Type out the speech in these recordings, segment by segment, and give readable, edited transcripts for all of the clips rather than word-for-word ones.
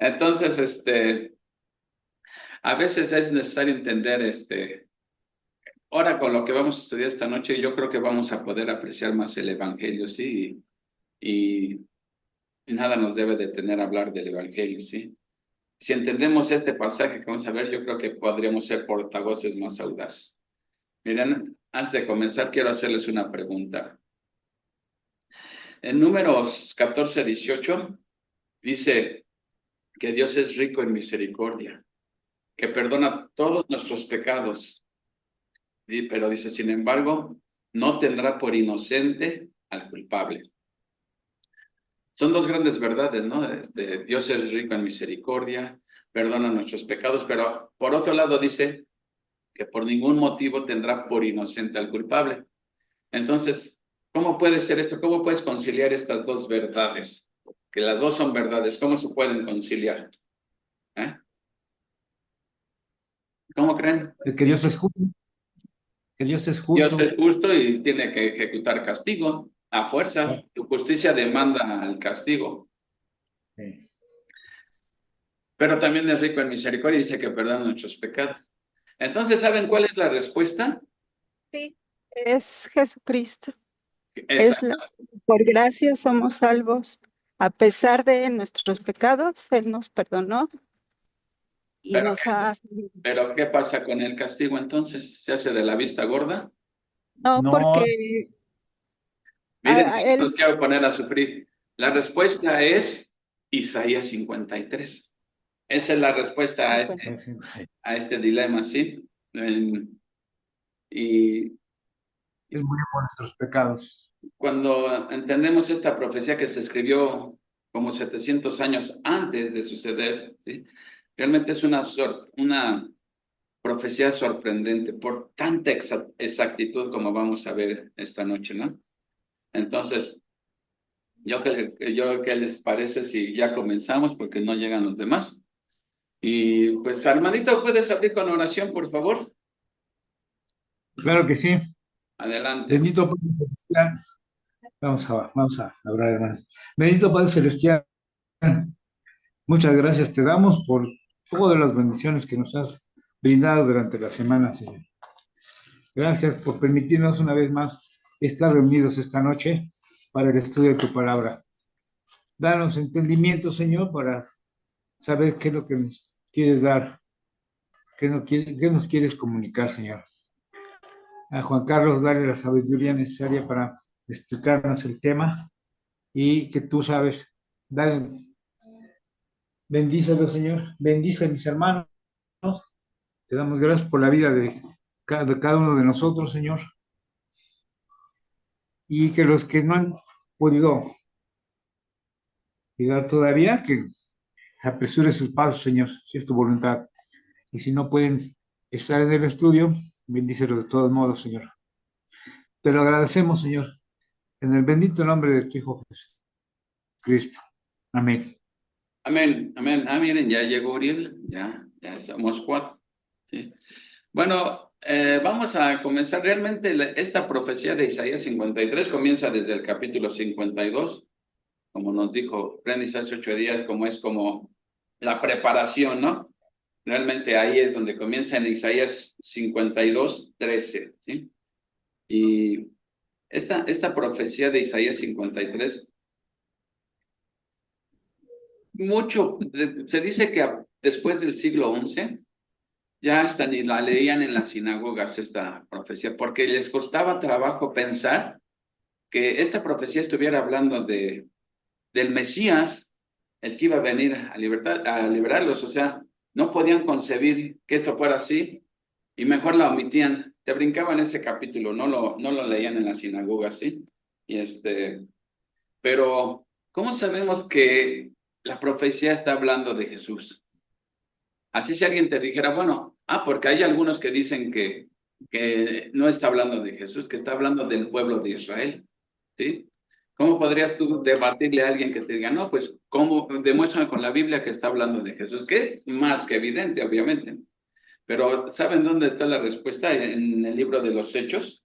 Entonces, a veces es necesario entender, ahora con lo que vamos a estudiar esta noche, yo creo que vamos a poder apreciar más el Evangelio, ¿sí? Y, y nada nos debe detener a hablar del Evangelio, ¿sí? Si entendemos este pasaje que vamos a ver, yo creo que podríamos ser portavoces más audaces. Miren, antes de comenzar, quiero hacerles una pregunta. En Números 14:18 dice que Dios es rico en misericordia, que perdona todos nuestros pecados, pero dice, sin embargo, no tendrá por inocente al culpable. Son dos grandes verdades, ¿no? Dios es rico en misericordia, perdona nuestros pecados, pero por otro lado dice que por ningún motivo tendrá por inocente al culpable. Entonces, ¿cómo puede ser esto? ¿Cómo puedes conciliar estas dos verdades? Que las dos son verdades, ¿cómo se pueden conciliar? ¿Eh? ¿Cómo creen? Que Dios es justo, que Dios es Dios justo. es justo y tiene que ejecutar castigo a fuerza. Tu justicia demanda el castigo, Sí. pero también es rico en misericordia y dice que perdona nuestros pecados. Entonces, ¿saben cuál es la respuesta? Sí, es Jesucristo. Esa. Por gracia somos salvos. A pesar de nuestros pecados, Él nos perdonó y Pero, nos ha... pero ¿qué pasa con el castigo entonces? ¿Se hace de la vista gorda? No, No, porque Miren, Él... los quiero poner a sufrir. La respuesta es Isaías 53. Esa es la respuesta a cincuenta. este, sí, sí, sí. a este dilema, ¿sí? Y Él murió por nuestros pecados. cuando entendemos esta profecía que se escribió como 700 años antes de suceder, ¿sí? Realmente es una profecía sorprendente por tanta exactitud como vamos a ver esta noche, ¿no? Entonces, ¿qué les parece si ya comenzamos porque no llegan los demás? Y pues, hermanito, ¿puedes abrir con oración, por favor? Claro que sí. Adelante. Bendito Padre Celestial. Vamos a hablar, hermanos. Bendito Padre Celestial, muchas gracias te damos por todas las bendiciones que nos has brindado durante la semana, Señor. Gracias por permitirnos una vez más estar reunidos esta noche para el estudio de tu palabra. Danos entendimiento, Señor, para saber qué es lo que nos quieres dar, qué nos quieres comunicar, Señor. A Juan Carlos, darle la sabiduría necesaria para explicarnos el tema y que tú sabes, dale, bendícelo, Señor, bendice a mis hermanos, te damos gracias por la vida de cada uno de nosotros, Señor, y que los que no han podido llegar todavía, que apresure sus pasos, Señor, si es tu voluntad, y si no pueden estar en el estudio, bendícelo de todos modos, Señor. Te lo agradecemos, Señor, en el bendito nombre de tu Hijo Jesucristo. Amén. Amén, amén. Ah, miren, ya llegó Uriel, ya somos cuatro. ¿Sí? Bueno, vamos a comenzar. Realmente esta profecía de Isaías 53 comienza desde el capítulo 52, como nos dijo Prendis hace 8 días, como es como la preparación, ¿no? Realmente ahí es donde comienza en Isaías 52:13, ¿sí? Y esta profecía de Isaías 53, se dice que después del siglo XI, ya hasta ni la leían en las sinagogas esta profecía, porque les costaba trabajo pensar que esta profecía estuviera hablando del Mesías, el que iba a venir a liberarlos, o sea, no podían concebir que esto fuera así y mejor la omitían, te brincaban ese capítulo, no lo leían en las sinagogas, ¿sí? Y pero ¿cómo sabemos que la profecía está hablando de Jesús? Así si alguien te dijera, bueno, porque hay algunos que dicen que no está hablando de Jesús, que está hablando del pueblo de Israel, ¿sí? ¿Cómo podrías tú debatirle a alguien que te diga, no, pues, ¿cómo? Demuéstrame con la Biblia que está hablando de Jesús, que es más que evidente, obviamente. Pero ¿saben dónde está la respuesta? En el libro de los Hechos,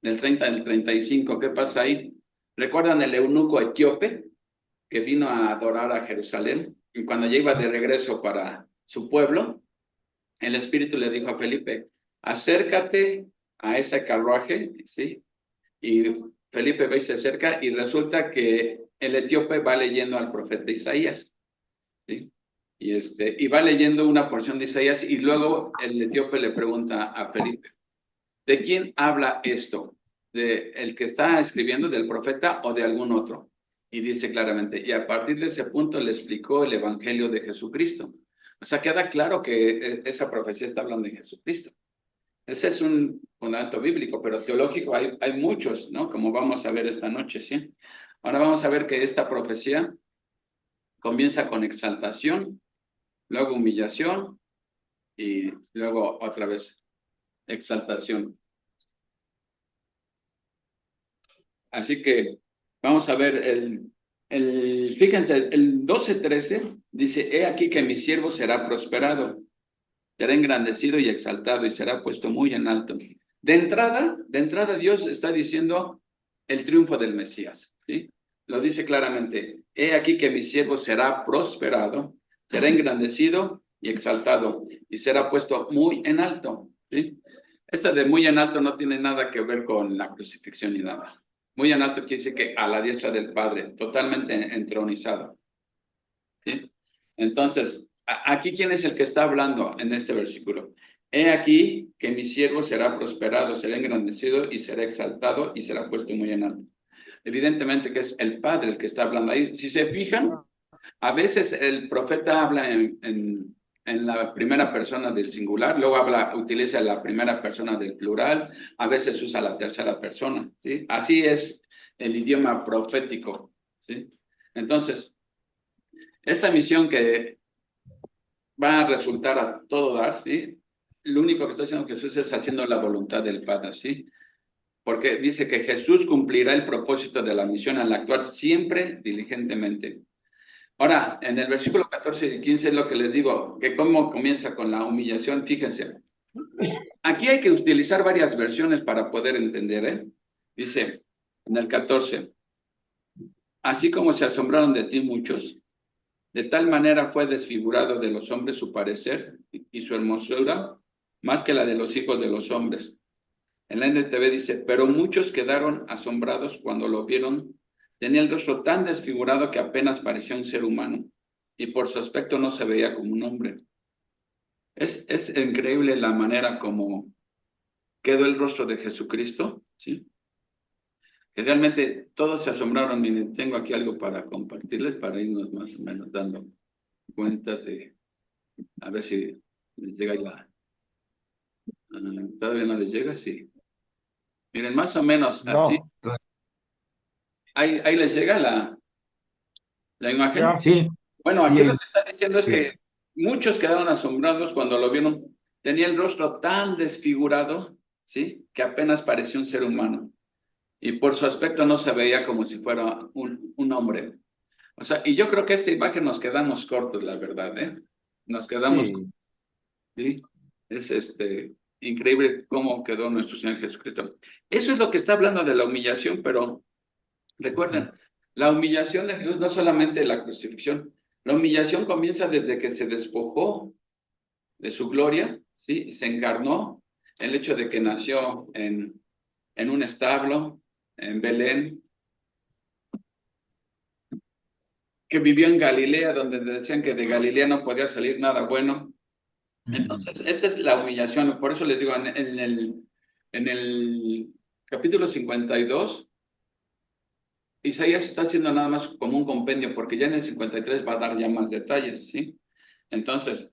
del 30 al 35. ¿Qué pasa ahí? ¿Recuerdan el eunuco etíope? que vino a adorar a Jerusalén, y cuando ya iba de regreso para su pueblo, el Espíritu le dijo a Felipe, acércate a ese carruaje, ¿sí? Y Felipe ve y se acerca y resulta que el etíope va leyendo al profeta Isaías, ¿sí? Y va leyendo una porción de Isaías y luego el etíope le pregunta a Felipe, ¿de quién habla esto? ¿De el que está escribiendo, del profeta o de algún otro? Y dice claramente, y a partir de ese punto le explicó el evangelio de Jesucristo. O sea, queda claro que esa profecía está hablando de Jesucristo. Ese es un fundamento bíblico, pero teológico hay muchos, ¿no? Como vamos a ver esta noche, ¿sí? Ahora vamos a ver que esta profecía comienza con exaltación, luego humillación y luego otra vez exaltación. Así que vamos a ver fíjense, el 12:13 dice, he aquí que mi siervo será prosperado, será engrandecido y exaltado y será puesto muy en alto. De entrada Dios está diciendo el triunfo del Mesías, ¿sí? Lo dice claramente, he aquí que mi siervo será prosperado, será engrandecido y exaltado y será puesto muy en alto, ¿sí? Esta de muy en alto no tiene nada que ver con la crucifixión ni nada. Muy en alto quiere decir que a la diestra del Padre, totalmente entronizado, ¿sí? Entonces, aquí, ¿quién es el que está hablando en este versículo? He aquí que mi siervo será prosperado, será engrandecido y será exaltado y será puesto muy en alto. Evidentemente que es el Padre el que está hablando ahí. Si se fijan, a veces el profeta habla en la primera persona del singular, luego utiliza la primera persona del plural, a veces usa la tercera persona, ¿sí? Así es el idioma profético, ¿sí? Entonces, esta misión que va a resultar a todo dar, ¿sí? Lo único que está haciendo Jesús es haciendo la voluntad del Padre, ¿sí? Porque dice que Jesús cumplirá el propósito de la misión al actuar siempre diligentemente. Ahora, en el versículo 14 y 15 es lo que les digo, que cómo comienza con la humillación, fíjense. Aquí hay que utilizar varias versiones para poder entender, ¿eh? Dice en el 14, así como se asombraron de ti muchos, de tal manera fue desfigurado de los hombres su parecer y su hermosura, más que la de los hijos de los hombres. En la NTV dice, pero muchos quedaron asombrados cuando lo vieron. Tenía el rostro tan desfigurado que apenas parecía un ser humano, y por su aspecto no se veía como un hombre. Es increíble la manera como quedó el rostro de Jesucristo, ¿sí? Que realmente todos se asombraron. Miren, tengo aquí algo para compartirles para irnos más o menos dando cuenta de, a ver si les llega la, todavía no les llega, sí. Miren, más o menos así, No, ahí les llega la imagen. sí, Bueno, sí, aquí lo que está diciendo es sí. que muchos quedaron asombrados cuando lo vieron. Tenía el rostro tan desfigurado, ¿sí? Que apenas parecía un ser humano. Y por su aspecto no se veía como si fuera un hombre. O sea, y yo creo que esta imagen nos quedamos cortos, la verdad, ¿eh? Nos quedamos, Sí. ¿sí? Es increíble cómo quedó nuestro Señor Jesucristo. Eso es lo que está hablando de la humillación, pero recuerden, la humillación de Jesús no solamente la crucifixión, la humillación comienza desde que se despojó de su gloria, ¿sí? Se encarnó, el hecho de que nació en un establo, en Belén, que vivió en Galilea, donde decían que de Galilea no podía salir nada bueno. Entonces, esa es la humillación. Por eso les digo, en el capítulo 52, Isaías está haciendo nada más como un compendio, porque ya en el 53 va a dar ya más detalles, ¿sí? Entonces,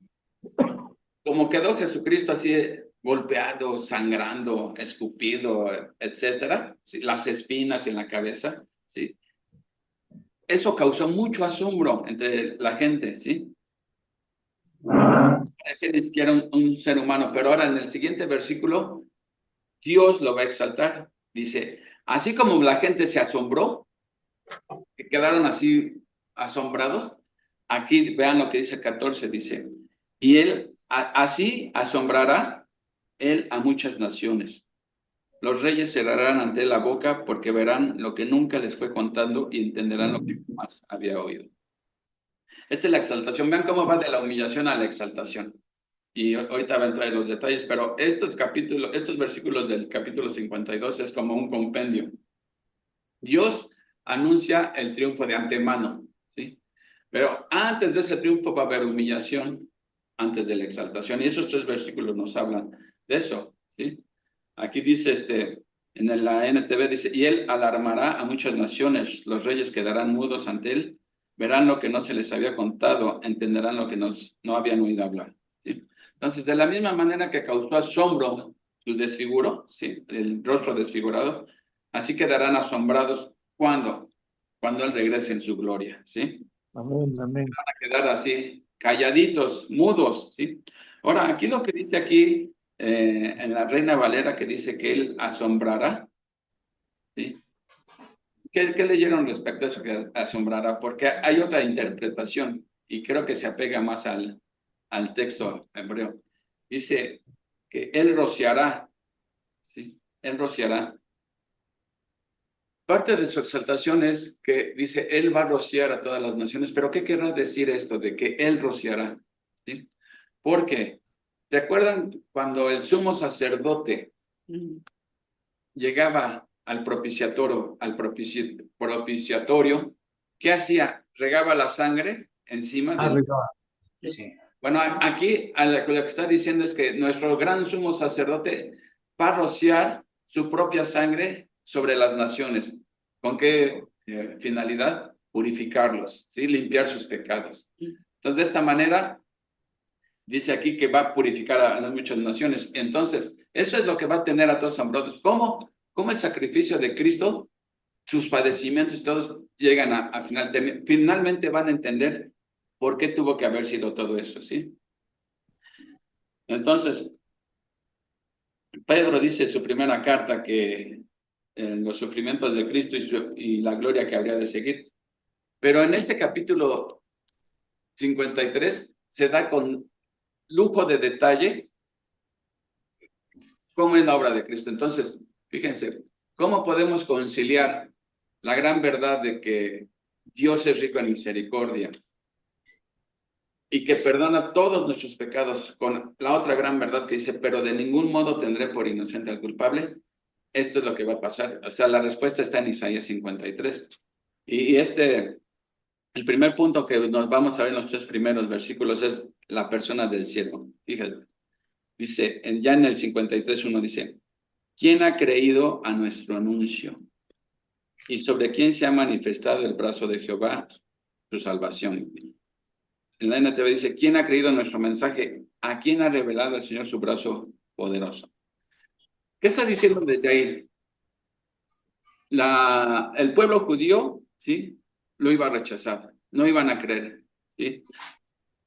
como quedó Jesucristo así golpeado, sangrando, escupido, etcétera, ¿sí? Las espinas en la cabeza, ¿sí? Eso causó mucho asombro entre la gente, ¿sí? Parece ni siquiera un ser humano, pero ahora en el siguiente versículo, Dios lo va a exaltar. Dice, así como la gente se asombró, que quedaron así asombrados, aquí vean lo que dice 14, dice, y él así asombrará él a muchas naciones. Los reyes cerrarán ante él la boca porque verán lo que nunca les fue contando y entenderán lo que jamás había oído. Esta es la exaltación. Vean cómo va de la humillación a la exaltación. Y ahorita va a entrar en los detalles, pero estos versículos del capítulo 52 es como un compendio. Dios anuncia el triunfo de antemano, ¿sí? Pero antes de ese triunfo va a haber humillación, antes de la exaltación. Y esos 3 versículos nos hablan de eso, ¿sí? Aquí dice, en la NTV dice, y él alarmará a muchas naciones, los reyes quedarán mudos ante él, verán lo que no se les había contado, entenderán lo que no habían oído hablar, ¿sí? Entonces, de la misma manera que causó asombro su desfiguro, ¿sí? El rostro desfigurado, así quedarán asombrados cuando él regrese en su gloria, ¿sí? Amén, amén. Van a quedar así, calladitos, mudos, ¿sí? Ahora, aquí lo que dice aquí, en la Reina Valera, que dice que él asombrará, ¿sí? ¿Qué leyeron respecto a eso que asombrará? Porque hay otra interpretación, y creo que se apega más al texto hebreo. Dice que él rociará, ¿sí? Él rociará. Parte de su exaltación es que dice, él va a rociar a todas las naciones, pero ¿qué querrá decir esto de que él rociará? ¿Sí? Porque, ¿te acuerdan cuando el sumo sacerdote llegaba al propiciatorio, ¿qué hacía? Regaba la sangre encima del... Arriba. Sí. Bueno, aquí lo que está diciendo es que nuestro gran sumo sacerdote va a rociar su propia sangre sobre las naciones. ¿Con qué finalidad? Purificarlos, ¿sí? Limpiar sus pecados. Entonces, de esta manera, dice aquí que va a purificar a las muchas naciones. Entonces, eso es lo que va a tener a todos asombrados. ¿Cómo el sacrificio de Cristo, sus padecimientos, todos llegan a finalmente van a entender por qué tuvo que haber sido todo eso, ¿sí? Entonces, Pedro dice en su primera carta que los sufrimientos de Cristo y la gloria que habría de seguir. Pero en este capítulo 53 se da con lujo de detalle cómo es la obra de Cristo. Entonces, fíjense, ¿cómo podemos conciliar la gran verdad de que Dios es rico en misericordia y que perdona todos nuestros pecados con la otra gran verdad que dice, pero de ningún modo tendré por inocente al culpable? Esto es lo que va a pasar. O sea, la respuesta está en Isaías 53. Y el primer punto que nos vamos a ver en los 3 primeros versículos es la persona del siervo. Fíjate, dice, ya en el 53:1 dice, ¿quién ha creído a nuestro anuncio? ¿Y sobre quién se ha manifestado el brazo de Jehová, su salvación? En la NTV dice, ¿quién ha creído nuestro mensaje? ¿A quién ha revelado el Señor su brazo poderoso? ¿Qué está diciendo desde ahí? El pueblo judío, ¿sí? Lo iba a rechazar, no iban a creer, ¿sí?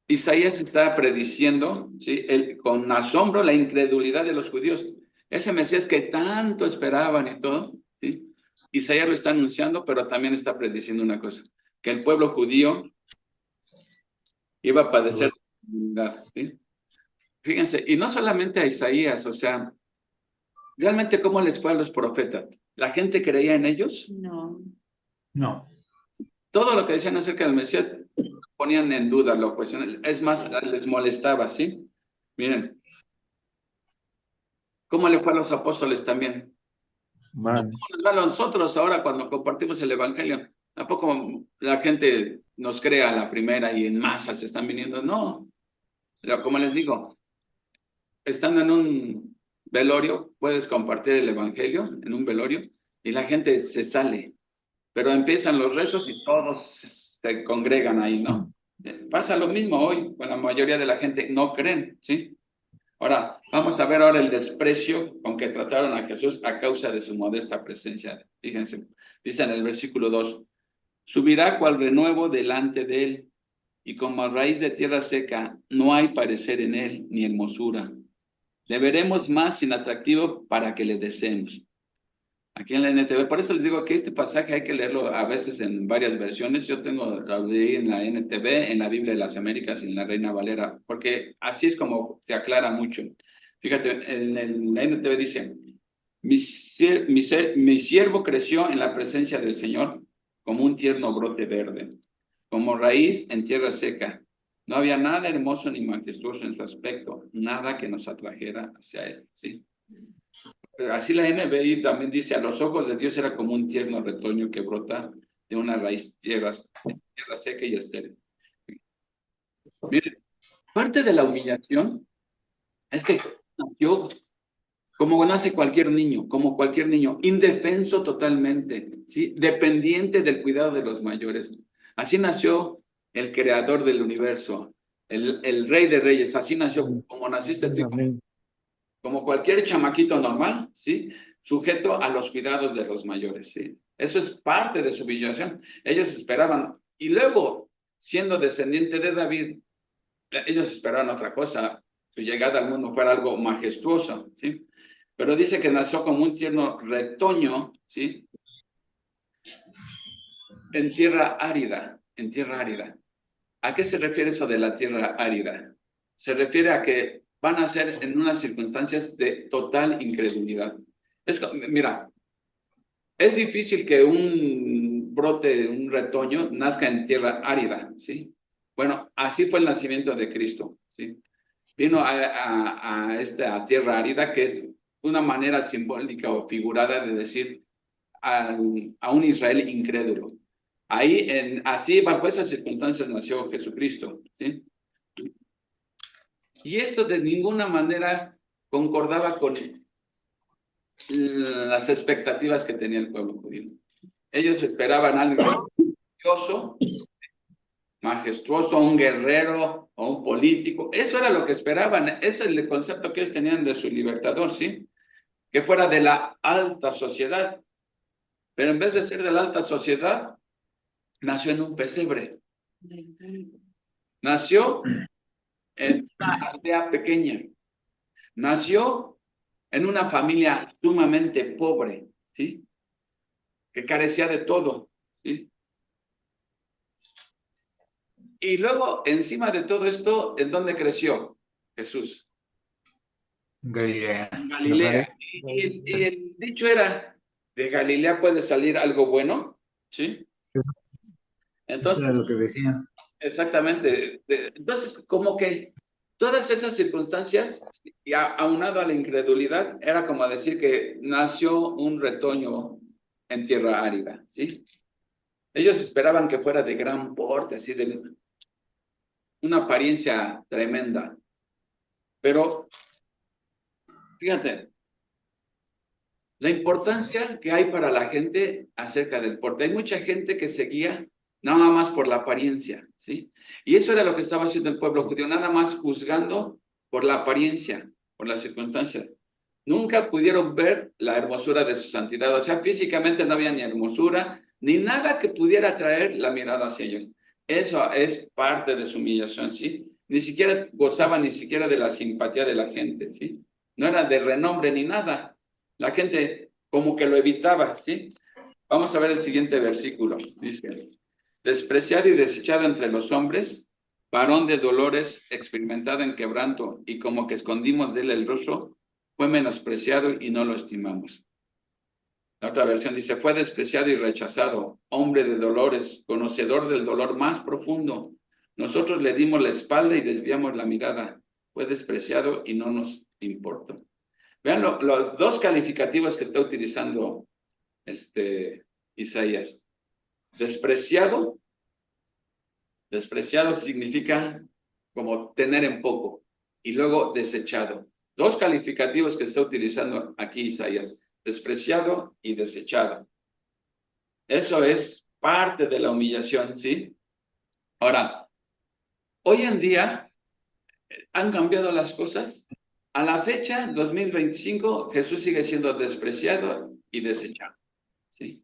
Isaías está prediciendo, ¿sí? Con asombro la incredulidad de los judíos. Ese Mesías que tanto esperaban y todo, ¿sí? Isaías lo está anunciando, pero también está prediciendo una cosa, que el pueblo judío iba a padecer incredulidad, ¿sí? Fíjense, y no solamente a Isaías, o sea, realmente cómo les fue a los profetas. ¿La gente creía en ellos? No. No. Todo lo que decían acerca del Mesías ponían en duda, lo cuestionaban. Es más, les molestaba, ¿sí? Miren, ¿cómo le fue a los apóstoles también? Man. ¿Cómo nos va a nosotros ahora cuando compartimos el Evangelio? ¿Tampoco la gente nos crea a la primera y en masa se están viniendo? No. Como les digo, estando en un velorio, puedes compartir el Evangelio en un velorio y la gente se sale. Pero empiezan los rezos y todos se congregan ahí, ¿no? Pasa lo mismo hoy, con la mayoría de la gente no creen, ¿sí? Ahora, vamos a ver ahora el desprecio con que trataron a Jesús a causa de su modesta presencia. Fíjense, dice en el versículo 2, subirá cual renuevo delante de él, y como a raíz de tierra seca, no hay parecer en él ni hermosura. Le veremos más inatractivo para que le deseemos. Aquí en la NTV, por eso les digo que este pasaje hay que leerlo a veces en varias versiones. Yo lo leí en la NTV, en la Biblia de las Américas y en la Reina Valera, porque así es como se aclara mucho. Fíjate, la NTV dice, Mi siervo creció en la presencia del Señor como un tierno brote verde, como raíz en tierra seca. No había nada hermoso ni majestuoso en su aspecto, nada que nos atrajera hacia él. ¿Sí? Así la NBI también dice, a los ojos de Dios era como un tierno retoño que brota de una raíz tierra seca y estéril. Mire, parte de la humillación es que nació como nace cualquier niño, indefenso totalmente, ¿sí? Dependiente del cuidado de los mayores. Así nació el creador del universo, el rey de reyes, así nació como naciste tú, como cualquier chamaquito normal, ¿sí? Sujeto a los cuidados de los mayores, ¿sí? Eso es parte de su humillación. Ellos esperaban, y luego, siendo descendiente de David, ellos esperaban otra cosa, su llegada al mundo fuera algo majestuoso, ¿sí? Pero dice que nació como un tierno retoño, ¿sí? En tierra árida, en tierra árida. ¿A qué se refiere eso de la tierra árida? Se refiere a que van a ser en unas circunstancias de total incredulidad. Mira, es difícil que un brote, un retoño, nazca en tierra árida, ¿sí? Bueno, así fue el nacimiento de Cristo, ¿sí? Vino a tierra árida, que es una manera simbólica o figurada de decir a un Israel incrédulo. Así, bajo esas circunstancias, nació Jesucristo, ¿sí? Y esto de ninguna manera concordaba con las expectativas que tenía el pueblo judío. Ellos esperaban algo grandioso, majestuoso, un guerrero o un político. Eso era lo que esperaban. Ese es el concepto que ellos tenían de su libertador, ¿sí? Que fuera de la alta sociedad. Pero en vez de ser de la alta sociedad, nació en un pesebre. Nació en una aldea pequeña. Nació en una familia sumamente pobre, ¿sí? Que carecía de todo, ¿sí? Y luego, encima de todo esto, ¿en dónde creció Jesús? Galilea, En Galilea. Nazaret. Y el dicho era, de Galilea puede salir algo bueno, ¿sí? Eso, eso Entonces, era lo que decían. exactamente. Entonces, como que todas esas circunstancias, y aunado a la incredulidad, era como decir que nació un retoño en tierra árida, ¿sí? Ellos esperaban que fuera de gran porte, así de una apariencia tremenda. Pero, fíjate, la importancia que hay para la gente acerca del porte. Hay mucha gente que seguía nada más por la apariencia, ¿sí? Y eso era lo que estaba haciendo el pueblo judío, nada más juzgando por la apariencia, por las circunstancias. Nunca pudieron ver la hermosura de su santidad, o sea, físicamente no había ni hermosura, ni nada que pudiera atraer la mirada hacia ellos. Eso es parte de su humillación, ¿sí? Ni siquiera gozaban ni siquiera de la simpatía de la gente, ¿sí? No era de renombre ni nada. La gente como que lo evitaba, ¿sí? Vamos a ver el siguiente versículo. Dice, despreciado y desechado entre los hombres, varón de dolores, experimentado en quebranto, y como que escondimos de él el rostro, fue menospreciado y no lo estimamos. La otra versión dice, fue despreciado y rechazado, hombre de dolores, conocedor del dolor más profundo. Nosotros le dimos la espalda y desviamos la mirada. Fue despreciado y no nos importó. Vean los dos calificativos que está utilizando Isaías. Despreciado significa como tener en poco. Y luego desechado. Dos calificativos que está utilizando aquí Isaías. Despreciado y desechado. Eso es parte de la humillación, ¿sí? Ahora, hoy en día han cambiado las cosas. A la fecha, 2025, Jesús sigue siendo despreciado y desechado, ¿sí?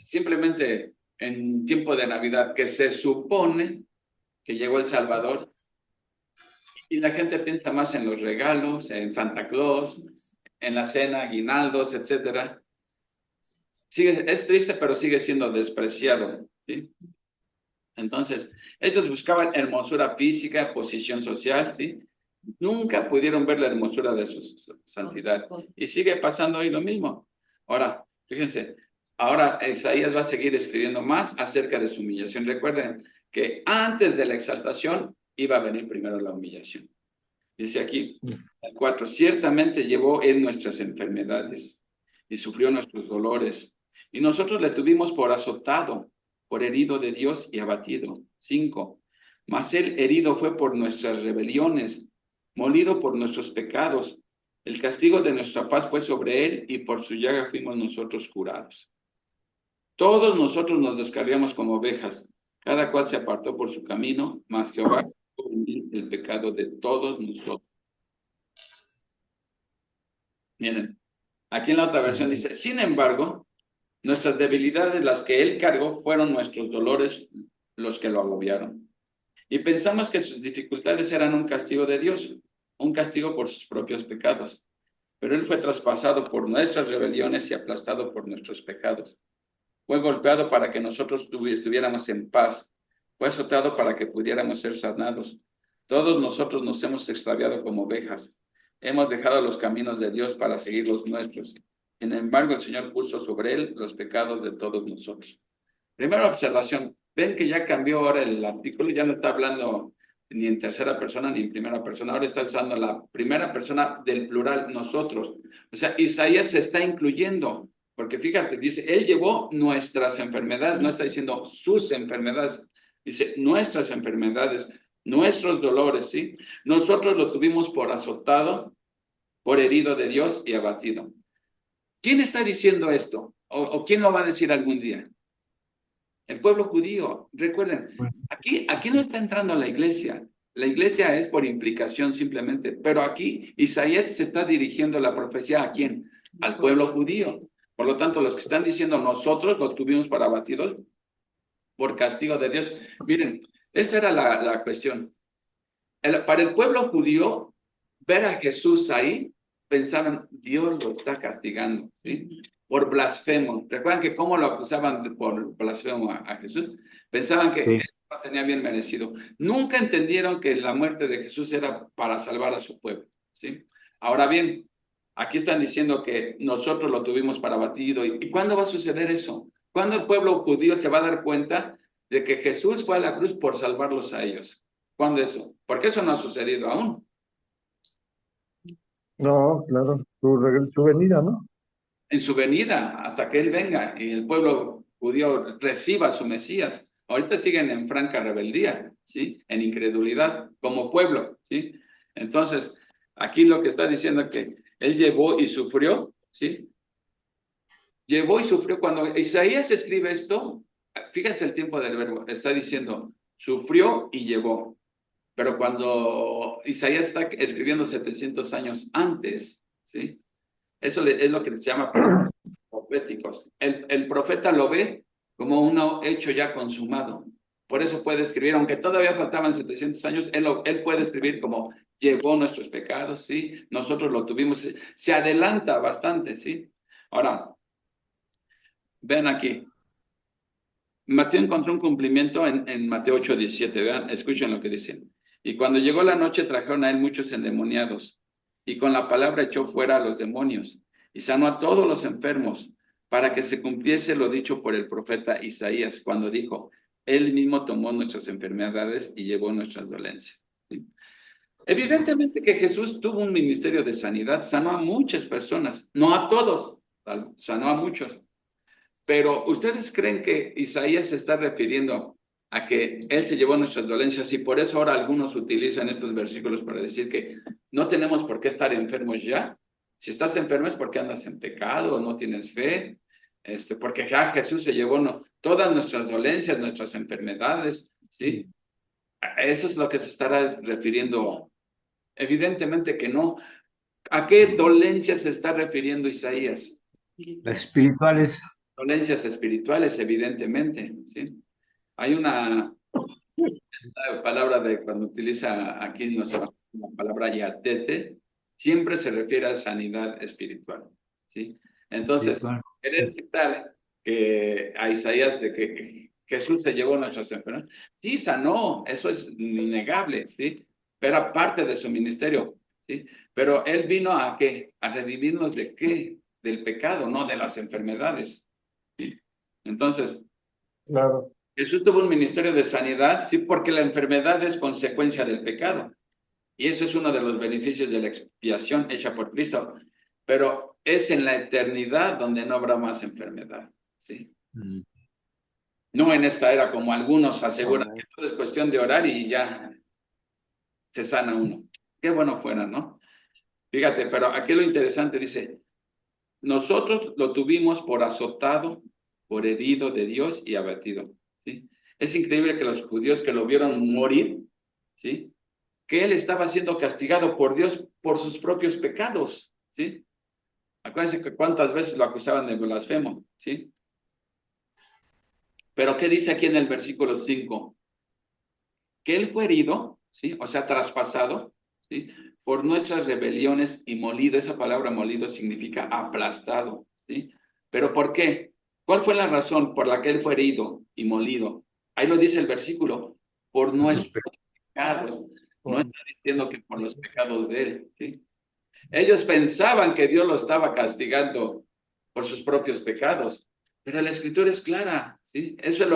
Simplemente en tiempo de Navidad, que se supone que llegó el Salvador, y la gente piensa más en los regalos, en Santa Claus, en la cena, aguinaldos, etcétera. Es triste, pero sigue siendo despreciado, ¿sí? Entonces, ellos buscaban hermosura física, posición social, ¿sí? Nunca pudieron ver la hermosura de su santidad. Y sigue pasando hoy lo mismo. Ahora, fíjense, ahora Isaías va a seguir escribiendo más acerca de su humillación. Recuerden que antes de la exaltación iba a venir primero la humillación. Dice aquí, el 4, ciertamente llevó él nuestras enfermedades y sufrió nuestros dolores. Y nosotros le tuvimos por azotado, por herido de Dios y abatido. 5, mas él herido fue por nuestras rebeliones, molido por nuestros pecados. El castigo de nuestra paz fue sobre él y por su llaga fuimos nosotros curados. Todos nosotros nos descarriamos como ovejas, cada cual se apartó por su camino, mas Jehová tuvo en él el pecado de todos nosotros. Miren, aquí en la otra versión dice, sin embargo, nuestras debilidades, las que él cargó, fueron nuestros dolores los que lo agobiaron. Y pensamos que sus dificultades eran un castigo de Dios, un castigo por sus propios pecados. Pero él fue traspasado por nuestras rebeliones y aplastado por nuestros pecados. Fue golpeado para que nosotros estuviéramos en paz. Fue azotado para que pudiéramos ser sanados. Todos nosotros nos hemos extraviado como ovejas. Hemos dejado los caminos de Dios para seguir los nuestros. Sin embargo, el Señor puso sobre él los pecados de todos nosotros. Primera observación. Ven que ya cambió ahora el artículo, ya no está hablando ni en tercera persona ni en primera persona. Ahora está usando la primera persona del plural, nosotros. O sea, Isaías se está incluyendo. Porque fíjate, dice, él llevó nuestras enfermedades, no está diciendo sus enfermedades, dice nuestras enfermedades, nuestros dolores, ¿sí? Nosotros lo tuvimos por azotado, por herido de Dios y abatido. ¿Quién está diciendo esto? ¿O quién lo va a decir algún día? El pueblo judío. Recuerden, aquí no está entrando la iglesia. La iglesia es por implicación simplemente, pero aquí Isaías se está dirigiendo la profecía ¿a quién? Al pueblo judío. Por lo tanto, los que están diciendo nosotros lo tuvimos para abatidos por castigo de Dios. Miren, esa era la cuestión. Para el pueblo judío, ver a Jesús ahí, pensaban, Dios lo está castigando, ¿sí? Por blasfemo. ¿Recuerdan que cómo lo acusaban por blasfemo a Jesús? Pensaban que él Sí. lo tenía bien merecido. Nunca entendieron que la muerte de Jesús era para salvar a su pueblo, ¿sí? Ahora bien, aquí están diciendo que nosotros lo tuvimos para abatido. ¿Y cuándo va a suceder eso? ¿Cuándo el pueblo judío se va a dar cuenta de que Jesús fue a la cruz por salvarlos a ellos? ¿Cuándo eso? Porque eso no ha sucedido aún. No, claro, su venida, ¿no? En su venida, hasta que Él venga y el pueblo judío reciba a su Mesías. Ahorita siguen en franca rebeldía, ¿sí? En incredulidad, como pueblo, ¿sí? Entonces, aquí lo que está diciendo es que Él llevó y sufrió, ¿sí? Llevó y sufrió. Cuando Isaías escribe esto, fíjense el tiempo del verbo, está diciendo, sufrió y llevó. Pero cuando Isaías está escribiendo 700 años antes, ¿sí? Eso es lo que se llama proféticos. El profeta lo ve como un hecho ya consumado. Por eso puede escribir, aunque todavía faltaban 700 años, él puede escribir como llevó nuestros pecados, ¿sí? Nosotros lo tuvimos. Se adelanta bastante, ¿sí? Ahora, ven aquí. Mateo encontró un cumplimiento en Mateo 8:17. Vean, escuchen lo que dicen. Y cuando llegó la noche trajeron a él muchos endemoniados, y con la palabra echó fuera a los demonios, y sanó a todos los enfermos, para que se cumpliese lo dicho por el profeta Isaías, cuando dijo, él mismo tomó nuestras enfermedades y llevó nuestras dolencias. ¿Sí? Evidentemente que Jesús tuvo un ministerio de sanidad, sanó a muchas personas, no a todos, sanó a muchos. Pero ¿ustedes creen que Isaías se está refiriendo a que Él se llevó nuestras dolencias y por eso ahora algunos utilizan estos versículos para decir que no tenemos por qué estar enfermos ya? Si estás enfermo es porque andas en pecado, no tienes fe, porque ya Jesús se llevó todas nuestras dolencias, nuestras enfermedades, ¿sí? A eso es lo que se estará refiriendo. Evidentemente que no. ¿A qué dolencias se está refiriendo Isaías? Las espirituales. Dolencias espirituales, evidentemente, ¿sí? Hay una palabra de cuando utiliza aquí nuestra la palabra yatete, siempre se refiere a sanidad espiritual, ¿sí? Entonces, Espiritual. querer citar que a Isaías de que Jesús se llevó nuestras enfermedades, sí, sanó, eso es innegable, ¿sí? era parte de su ministerio, ¿sí? Pero él vino ¿a qué? A redimirnos ¿de qué? Del pecado, no de las enfermedades, ¿sí? Entonces, Claro, Jesús tuvo un ministerio de sanidad, sí, porque la enfermedad es consecuencia del pecado. Y eso es uno de los beneficios de la expiación hecha por Cristo. Pero es en la eternidad donde no habrá más enfermedad, ¿sí? No en esta era como algunos aseguran que todo es cuestión de orar y ya se sana uno. Qué bueno fuera, ¿no? Fíjate, pero aquí lo interesante dice, nosotros lo tuvimos por azotado, por herido de Dios y abatido, ¿sí? Es increíble que los judíos que lo vieron morir, ¿sí? Que él estaba siendo castigado por Dios por sus propios pecados, ¿sí? Acuérdense que cuántas veces lo acusaban de blasfemo, ¿sí? Pero ¿qué dice aquí en el versículo 5? Que él fue herido, ¿sí? O sea, traspasado, ¿sí? Por nuestras rebeliones y molido. Esa palabra molido significa aplastado, ¿sí? ¿Pero por qué? ¿Cuál fue la razón por la que él fue herido y molido? Ahí lo dice el versículo, por nuestros pecados. No está diciendo que por los pecados de él, ¿sí? Ellos pensaban que Dios lo estaba castigando por sus propios pecados, pero la escritura es clara, ¿sí? Eso es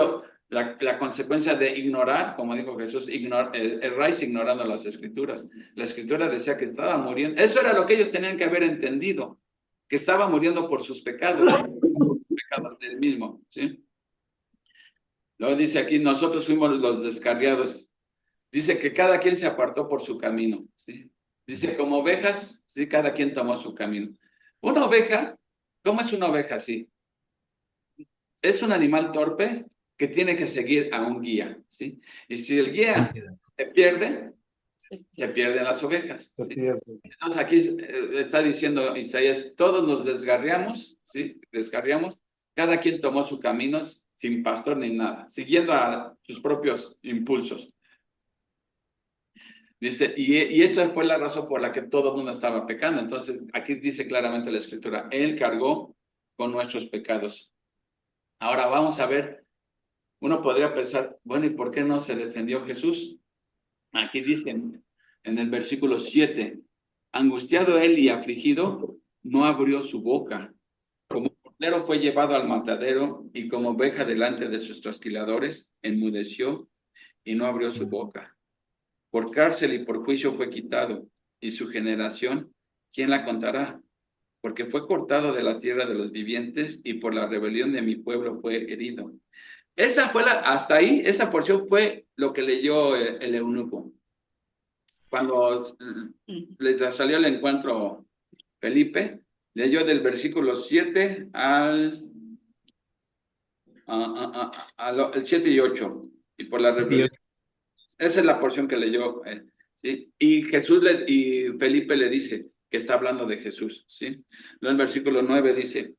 la consecuencia de ignorar, como dijo Jesús, erráis ignorando las escrituras. La escritura decía que estaba muriendo. Eso era lo que ellos tenían que haber entendido, que estaba muriendo por sus pecados, pecados del mismo, ¿sí? Luego dice aquí, nosotros fuimos los descarriados. Dice que cada quien se apartó por su camino, ¿sí? Dice, como ovejas, sí, cada quien tomó su camino. Una oveja, ¿cómo es una oveja así? Es un animal torpe que tiene que seguir a un guía, ¿sí? Y si el guía se pierden las ovejas, se ¿sí? pierde. Entonces aquí está diciendo Isaías, todos nos desgarriamos, ¿sí? Desgarriamos, cada quien tomó su camino sin pastor ni nada, siguiendo a sus propios impulsos. Dice, y esa fue la razón por la que todo el mundo estaba pecando. Entonces, aquí dice claramente la escritura, Él cargó con nuestros pecados. Ahora vamos a ver, uno podría pensar, bueno, ¿y por qué no se defendió Jesús? Aquí dicen en el versículo 7, angustiado él y afligido, no abrió su boca. Como cordero fue llevado al matadero y como oveja delante de sus trasquiladores, enmudeció y no abrió su boca. Por cárcel y por juicio fue quitado, y su generación, ¿quién la contará? Porque fue cortado de la tierra de los vivientes, y por la rebelión de mi pueblo fue herido. Esa fue hasta ahí, esa porción fue lo que leyó el eunuco. Cuando le salió el encuentro Felipe, leyó del versículo 7 al 7 y 8, y por la rebelión. Esa es la porción que leyó, ¿sí? Y y Felipe le dice que está hablando de Jesús, ¿sí? Luego en versículo 9 dice,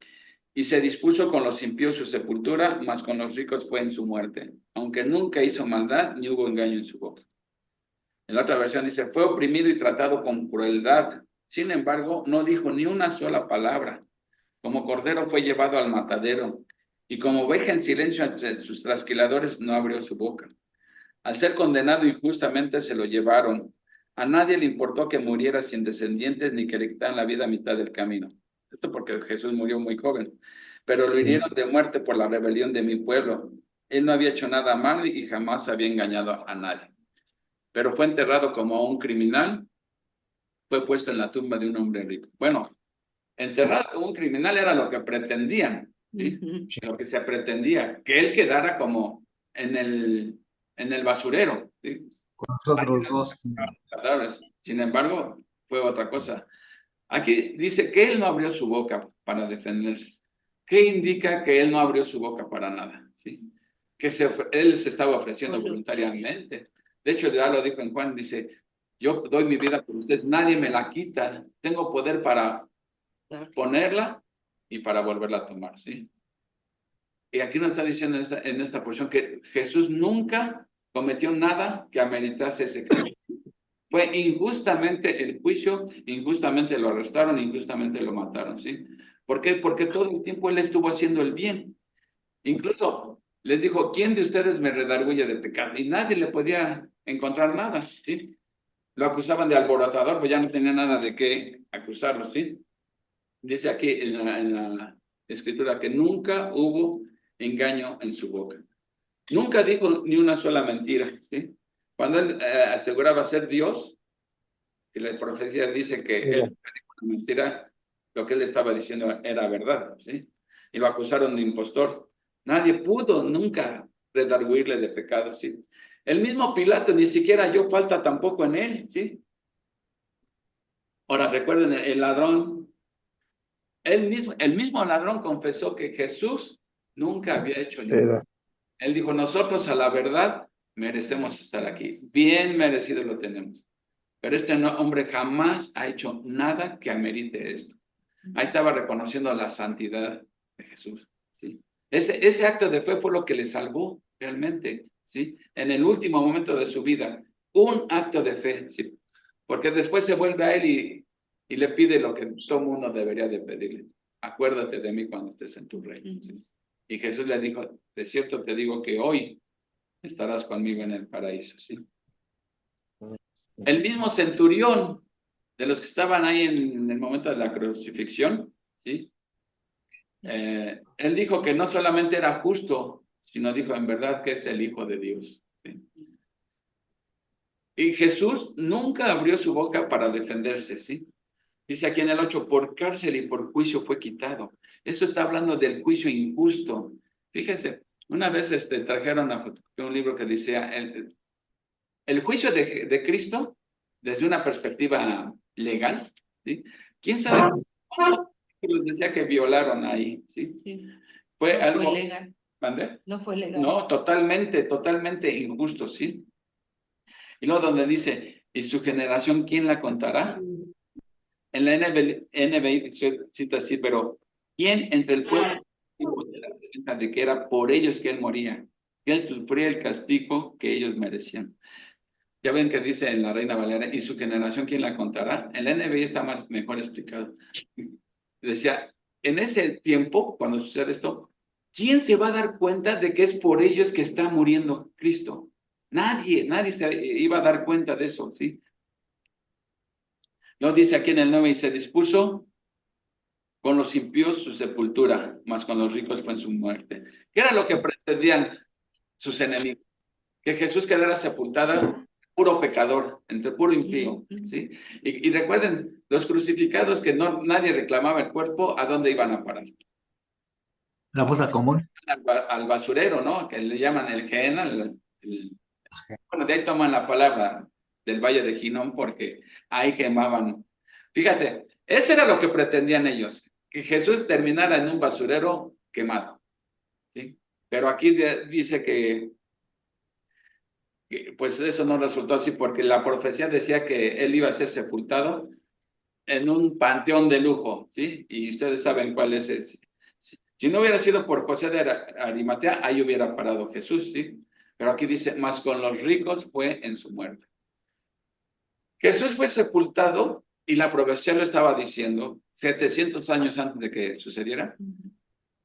y se dispuso con los impíos su sepultura, mas con los ricos fue en su muerte, aunque nunca hizo maldad ni hubo engaño en su boca. En la otra versión dice, fue oprimido y tratado con crueldad, sin embargo, no dijo ni una sola palabra. Como cordero fue llevado al matadero, y como oveja en silencio entre sus trasquiladores no abrió su boca. Al ser condenado injustamente se lo llevaron. A nadie le importó que muriera sin descendientes ni que le quitaran la vida a mitad del camino. Esto porque Jesús murió muy joven. Pero lo hirieron de muerte por la rebelión de mi pueblo. Él no había hecho nada malo y jamás había engañado a nadie. Pero fue enterrado como un criminal. Fue puesto en la tumba de un hombre rico. Bueno, enterrado como un criminal era lo que pretendían, ¿sí? Lo que se pretendía, que él quedara como en el basurero, ¿sí? Con nosotros dos. Sin embargo, fue otra cosa. Aquí dice que él no abrió su boca para defenderse. ¿Qué indica que él no abrió su boca para nada? ¿Sí? Que él se estaba ofreciendo voluntariamente. De hecho, ya lo dijo en Juan, dice, yo doy mi vida por ustedes, nadie me la quita, tengo poder para ponerla y para volverla a tomar, ¿sí? Y aquí nos está diciendo en esta porción que Jesús nunca cometió nada que ameritase ese castigo. Fue injustamente el juicio, injustamente lo arrestaron, injustamente lo mataron, ¿sí? ¿Por qué? Porque todo el tiempo él estuvo haciendo el bien. Incluso les dijo, ¿quién de ustedes me redarguye de pecado? Y nadie le podía encontrar nada, ¿sí? lo acusaban de alborotador, pues ya no tenía nada de qué acusarlo, ¿sí? Dice aquí en la escritura que nunca hubo engaño en su boca. Nunca dijo ni una sola mentira, ¿sí? Cuando él aseguraba ser Dios, y la profecía dice que él nunca dijo una mentira, lo que él estaba diciendo era verdad, ¿sí? Y lo acusaron de impostor. Nadie pudo nunca redarguirle de pecado, ¿sí? El mismo Pilato ni siquiera halló falta tampoco en él, ¿sí? Ahora recuerden, el ladrón, el mismo ladrón confesó que Jesús nunca había hecho ningún. Era, Él dijo, nosotros a la verdad merecemos estar aquí. Bien merecido lo tenemos. Pero este hombre jamás ha hecho nada que amerite esto. Ahí estaba reconociendo la santidad de Jesús, ¿sí? Ese acto de fe fue lo que le salvó realmente, ¿sí? En el último momento de su vida, un acto de fe, ¿sí? Porque después se vuelve a él y le pide lo que todo mundo debería de pedirle. Acuérdate de mí cuando estés en tu reino, ¿sí? Y Jesús le dijo, de cierto te digo que hoy estarás conmigo en el paraíso, ¿sí? El mismo centurión de los que estaban ahí en el momento de la crucifixión, ¿sí? Él dijo que no solamente era justo, sino dijo en verdad que es el Hijo de Dios, ¿sí? Y Jesús nunca abrió su boca para defenderse, ¿sí? Dice aquí en el 8, por cárcel y por juicio fue quitado. Eso está hablando del juicio injusto. Fíjense, una vez trajeron un libro que decía el juicio de Cristo desde una perspectiva legal, ¿sí? ¿Quién sabe cuántos libros decía que violaron ahí, ¿sí? Sí. Fue No algo... fue legal. ¿Mande? No fue legal. No, totalmente injusto, ¿sí? Y luego donde dice, ¿y su generación quién la contará? En la NBI cita así, pero ¿quién entre el pueblo de que era por ellos que él moría? Que él sufría el castigo que ellos merecían. Ya ven que dice en la Reina Valera, ¿y su generación quién la contará? En la NBI está mejor explicado. Decía, en ese tiempo, cuando sucede esto, ¿quién se va a dar cuenta de que es por ellos que está muriendo Cristo? Nadie se iba a dar cuenta de eso, ¿sí? No dice aquí en el 9, y se dispuso con los impíos su sepultura, mas con los ricos fue en su muerte. ¿Qué era lo que pretendían sus enemigos? Que Jesús quedara sepultada puro pecador, entre puro impío, ¿sí? Y recuerden, los crucificados que nadie reclamaba el cuerpo, ¿a dónde iban a parar? La fosa común. Al basurero, ¿no? Que le llaman el Gehenna, bueno, de ahí toman la palabra del Valle de Hinnom porque ahí quemaban. Fíjate, eso era lo que pretendían ellos, que Jesús terminara en un basurero quemado, ¿sí? Pero aquí dice que pues eso no resultó así porque la profecía decía que él iba a ser sepultado en un panteón de lujo, ¿sí? Y ustedes saben cuál es ese. Si no hubiera sido por José de Arimatea, ahí hubiera parado Jesús, ¿sí? Pero aquí dice, más con los ricos fue en su muerte. Jesús fue sepultado y la profecía lo estaba diciendo 700 años antes de que sucediera.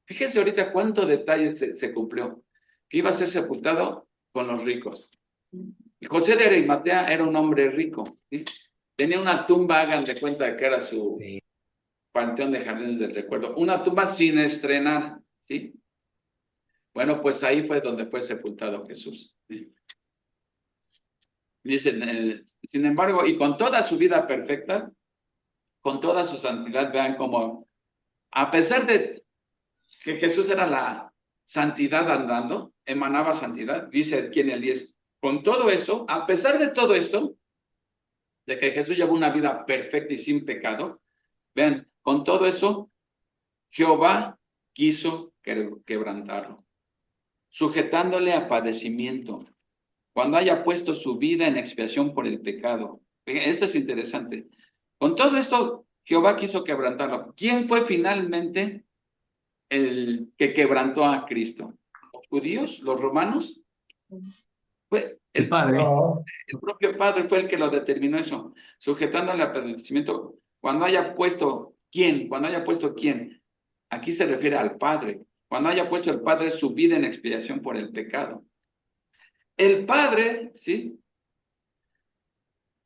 Fíjense ahorita cuánto detalle se cumplió. Que iba a ser sepultado con los ricos. José de Arimatea era un hombre rico, ¿sí? Tenía una tumba, hagan de cuenta que era su panteón de jardines del recuerdo. Una tumba sin estrenar, ¿sí? Bueno, pues ahí fue donde fue sepultado Jesús, ¿sí? Dicen, sin embargo, y con toda su vida perfecta, con toda su santidad, vean cómo, a pesar de que Jesús era la santidad andando, emanaba santidad, dice aquí en el 10, con todo eso, a pesar de todo esto, de que Jesús llevó una vida perfecta y sin pecado, vean, con todo eso, Jehová quiso quebrantarlo, sujetándole a padecimiento, cuando haya puesto su vida en expiación por el pecado. Esto es interesante. Con todo esto, Jehová quiso quebrantarlo. ¿Quién fue finalmente el que quebrantó a Cristo? ¿Los judíos? ¿Los romanos? Fue El Padre. no, el propio Padre fue el que lo determinó eso, sujetándole a padecimiento. Cuando haya puesto, ¿quién? Cuando haya puesto, ¿quién? Aquí se refiere al Padre. Cuando haya puesto el Padre su vida en expiación por el pecado. El Padre, ¿sí?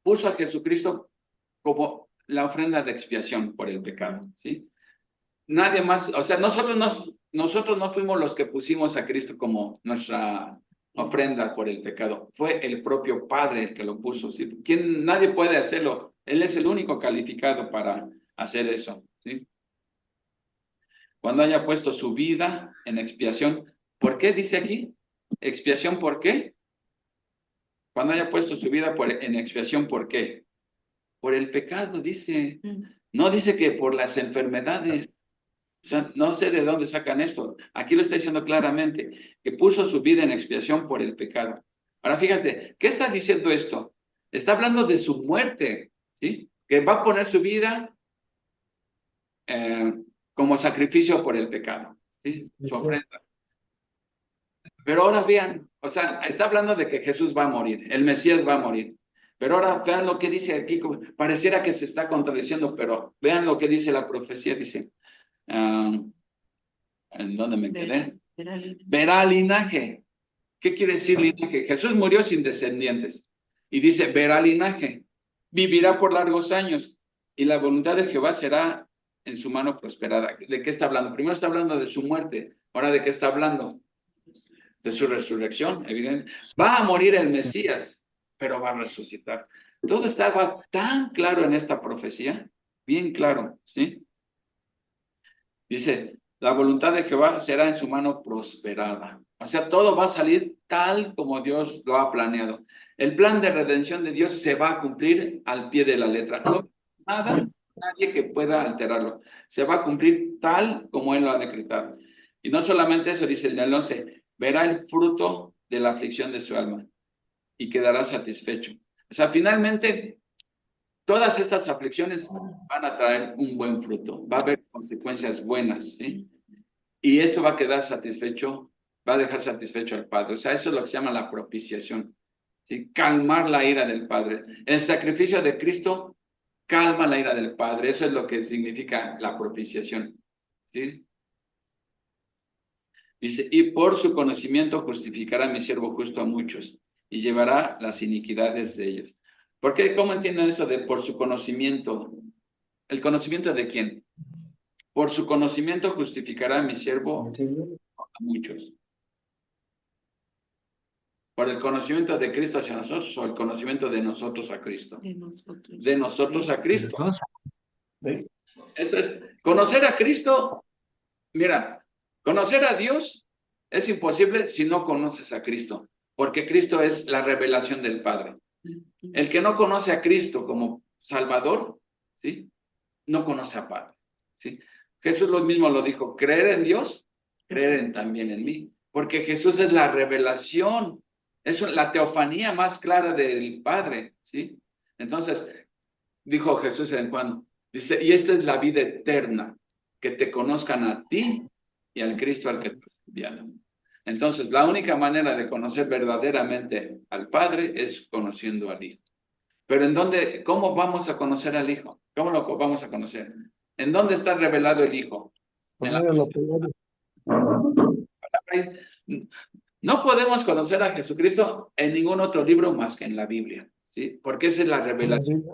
puso a Jesucristo como la ofrenda de expiación por el pecado, ¿sí? Nadie más, o sea, nosotros no fuimos los que pusimos a Cristo como nuestra ofrenda por el pecado. Fue el propio Padre el que lo puso, ¿sí? Nadie puede hacerlo. Él es el único calificado para hacer eso, ¿sí? Cuando haya puesto su vida en expiación. ¿Por qué dice aquí? ¿Expiación por qué? Cuando haya puesto su vida en expiación, ¿por qué? Por el pecado, dice. No dice que por las enfermedades. O sea, no sé de dónde sacan esto. Aquí lo está diciendo claramente, que puso su vida en expiación por el pecado. Ahora fíjate, ¿qué está diciendo esto? Está hablando de su muerte, ¿sí? Que va a poner su vida como sacrificio por el pecado, ¿sí? Su ofrenda. Pero ahora vean, o sea, está hablando de que Jesús va a morir, el Mesías va a morir. Pero ahora vean lo que dice aquí, pareciera que se está contradiciendo, pero vean lo que dice la profecía, dice, ¿en dónde me quedé? Verá linaje. ¿Qué quiere decir linaje? Jesús murió sin descendientes. Y dice, verá linaje. Vivirá por largos años. Y la voluntad de Jehová será en su mano prosperada. ¿De qué está hablando? Primero está hablando de su muerte. Ahora, ¿de qué está hablando? De su resurrección, evidente. Va a morir el Mesías, pero va a resucitar. Todo estaba tan claro en esta profecía, bien claro, ¿sí? Dice, la voluntad de Jehová será en su mano prosperada. O sea, todo va a salir tal como Dios lo ha planeado. El plan de redención de Dios se va a cumplir al pie de la letra. No hay nadie que pueda alterarlo. Se va a cumplir tal como Él lo ha decretado. Y no solamente eso, dice en el 11, verá el fruto de la aflicción de su alma y quedará satisfecho. O sea, finalmente, todas estas aflicciones van a traer un buen fruto. Va a haber consecuencias buenas, ¿sí? Y esto va a quedar satisfecho, va a dejar satisfecho al Padre. O sea, eso es lo que se llama la propiciación, ¿sí? Calmar la ira del Padre. El sacrificio de Cristo calma la ira del Padre. Eso es lo que significa la propiciación, ¿sí? Dice, y por su conocimiento justificará a mi siervo justo a muchos y llevará las iniquidades de ellos. ¿Por qué? ¿Cómo entienden eso de por su conocimiento? ¿El conocimiento de quién? Por su conocimiento justificará a mi siervo a muchos. ¿Por el conocimiento de Cristo hacia nosotros o el conocimiento de nosotros a Cristo? De nosotros. De nosotros a Cristo. Entonces, conocer a Cristo, mira, conocer a Dios es imposible si no conoces a Cristo, porque Cristo es la revelación del Padre. El que no conoce a Cristo como Salvador, ¿sí? No conoce a Padre, ¿sí? Jesús lo mismo lo dijo, creer en Dios, creer también en mí, porque Jesús es la revelación, es la teofanía más clara del Padre, ¿sí? Entonces, dijo Jesús en Juan, dice, y esta es la vida eterna, que te conozcan a ti y al Cristo al que te has enviado. Entonces, la única manera de conocer verdaderamente al Padre es conociendo al Hijo. Pero ¿en dónde, cómo vamos a conocer al Hijo? ¿Cómo lo vamos a conocer? ¿En dónde está revelado el Hijo? No podemos conocer a Jesucristo en ningún otro libro más que en la Biblia, ¿sí? Porque esa es la revelación.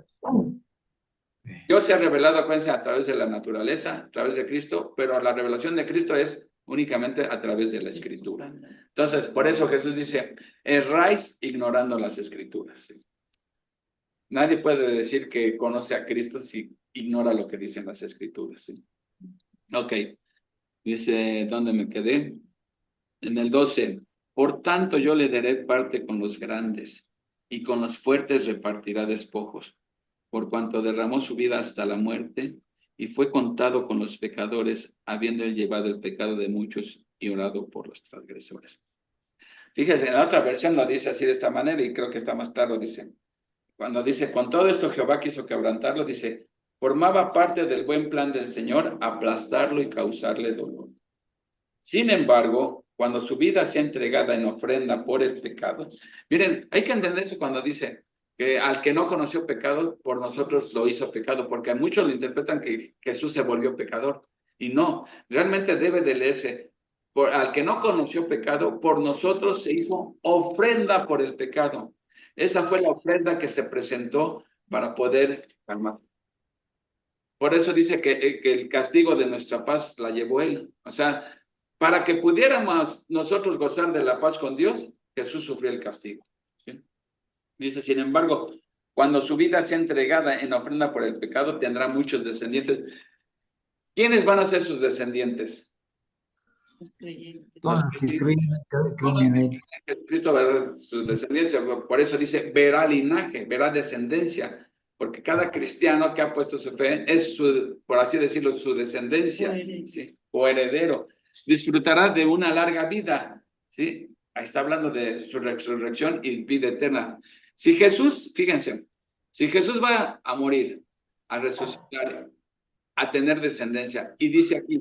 Dios se ha revelado, acuérdense, a través de la naturaleza, a través de Cristo, pero la revelación de Cristo es únicamente a través de la Escritura. Entonces, por eso Jesús dice, erráis ignorando las Escrituras, ¿sí? Nadie puede decir que conoce a Cristo si ignora lo que dicen las Escrituras, ¿sí? Ok, dice, ¿dónde me quedé? En el 12, por tanto yo le daré parte con los grandes, y con los fuertes repartirá despojos, por cuanto derramó su vida hasta la muerte, y fue contado con los pecadores, habiendo él llevado el pecado de muchos y orado por los transgresores. Fíjese, en la otra versión lo dice así de esta manera, y creo que está más claro, dice, cuando dice, con todo esto Jehová quiso quebrantarlo, dice, formaba parte del buen plan del Señor aplastarlo y causarle dolor. Sin embargo, cuando su vida sea entregada en ofrenda por el pecado, miren, hay que entender eso cuando dice que al que no conoció pecado, por nosotros lo hizo pecado, porque a muchos lo interpretan que Jesús se volvió pecador, y no, realmente debe de leerse, al que no conoció pecado, por nosotros se hizo ofrenda por el pecado. Esa fue la ofrenda que se presentó para poder calmar. Por eso dice que el castigo de nuestra paz la llevó él. O sea, para que pudiéramos nosotros gozar de la paz con Dios, Jesús sufrió el castigo. ¿Sí? Dice, sin embargo, cuando su vida sea entregada en ofrenda por el pecado, tendrá muchos descendientes. ¿Quiénes van a ser sus descendientes? Los creyentes. Todos los que creen en él. Cristo verá su descendencia, por eso dice, verá linaje, verá descendencia, porque cada cristiano que ha puesto su fe es su, por así decirlo, su descendencia, ¿sí? O heredero. Disfrutará de una larga vida, ¿sí? Ahí está hablando de su resurrección y vida eterna. Si Jesús, fíjense, si Jesús va a morir, a resucitar, a tener descendencia, y dice aquí,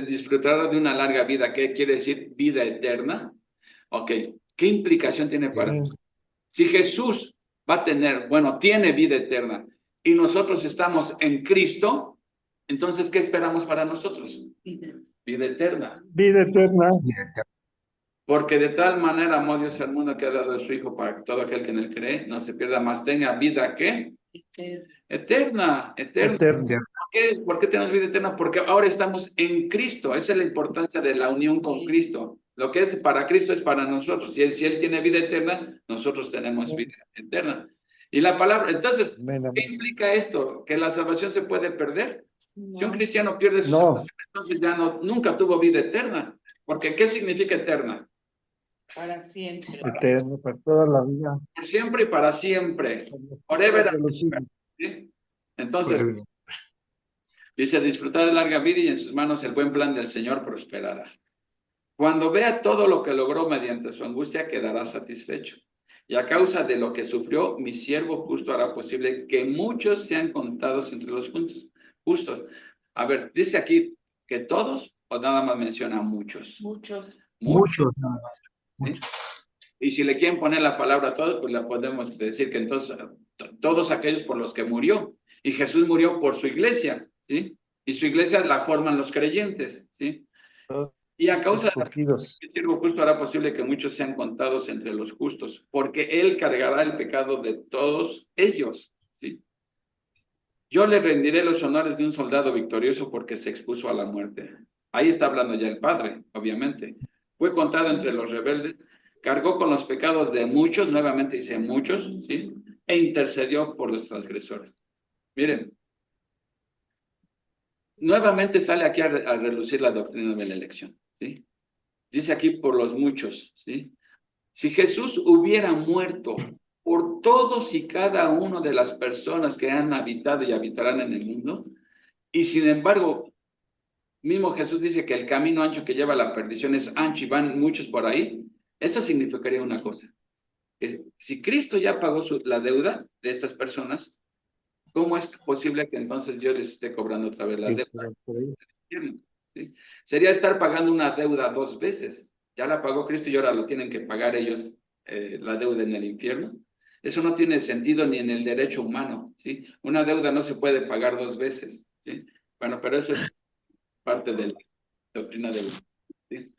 disfrutará de una larga vida. ¿Qué quiere decir? Vida eterna. Ok, ¿qué implicación tiene para nosotros? Si Jesús va a tener, bueno, tiene vida eterna y nosotros estamos en Cristo, entonces, ¿qué esperamos para nosotros? Vida eterna. Vida eterna. Porque de tal manera amó Dios al mundo que ha dado a su Hijo para que todo aquel que en él cree no se pierda, más tenga vida, ¿qué? Eterna. ¿Por qué tenemos vida eterna? Porque ahora estamos en Cristo. Esa es la importancia de la unión con Cristo. Lo que es para Cristo es para nosotros. Si él tiene vida eterna, nosotros tenemos vida eterna. Y la palabra, entonces, ¿qué implica esto? ¿Que la salvación se puede perder? No. Si un cristiano pierde su salvación, entonces ya nunca tuvo vida eterna. Porque ¿qué significa eterna? Para siempre. Eterno, para toda la vida. Por siempre y para siempre. Forever and ever. ¿Sí? Entonces, dice, disfrutar de larga vida y en sus manos el buen plan del Señor prosperará. Cuando vea todo lo que logró mediante su angustia, quedará satisfecho. Y a causa de lo que sufrió, mi siervo justo hará posible que muchos sean contados entre los justos. A ver, dice aquí que todos o nada más menciona muchos. Muchos. Muchos nada más. ¿Sí? Y si le quieren poner la palabra todos, pues la podemos decir que entonces todos aquellos por los que murió. Y Jesús murió por su iglesia, ¿sí? Y su iglesia la forman los creyentes, ¿sí? Y a causa de que el siervo justo hará posible que muchos sean contados entre los justos, porque él cargará el pecado de todos ellos, ¿sí? Yo le rendiré los honores de un soldado victorioso porque se expuso a la muerte. Ahí está hablando ya el Padre, obviamente. Fue contado entre los rebeldes, cargó con los pecados de muchos, nuevamente dice muchos, ¿sí? E intercedió por los transgresores. Miren, nuevamente sale aquí a relucir la doctrina de la elección, ¿sí? Dice aquí por los muchos, ¿sí? Si Jesús hubiera muerto por todos y cada uno de las personas que han habitado y habitarán en el mundo, y sin embargo, mismo Jesús dice que el camino ancho que lleva a la perdición es ancho y van muchos por ahí, eso significaría una cosa, que si Cristo ya pagó la deuda de estas personas, ¿cómo es posible que entonces yo les esté cobrando otra vez la deuda? ¿Sí? Sería estar pagando una deuda 2 veces. Ya la pagó Cristo y ahora lo tienen que pagar ellos, la deuda en el infierno. Eso no tiene sentido ni en el derecho humano, ¿sí? Una deuda no se puede pagar 2 veces, ¿sí? Bueno, pero eso es parte de la doctrina del... ¿sí?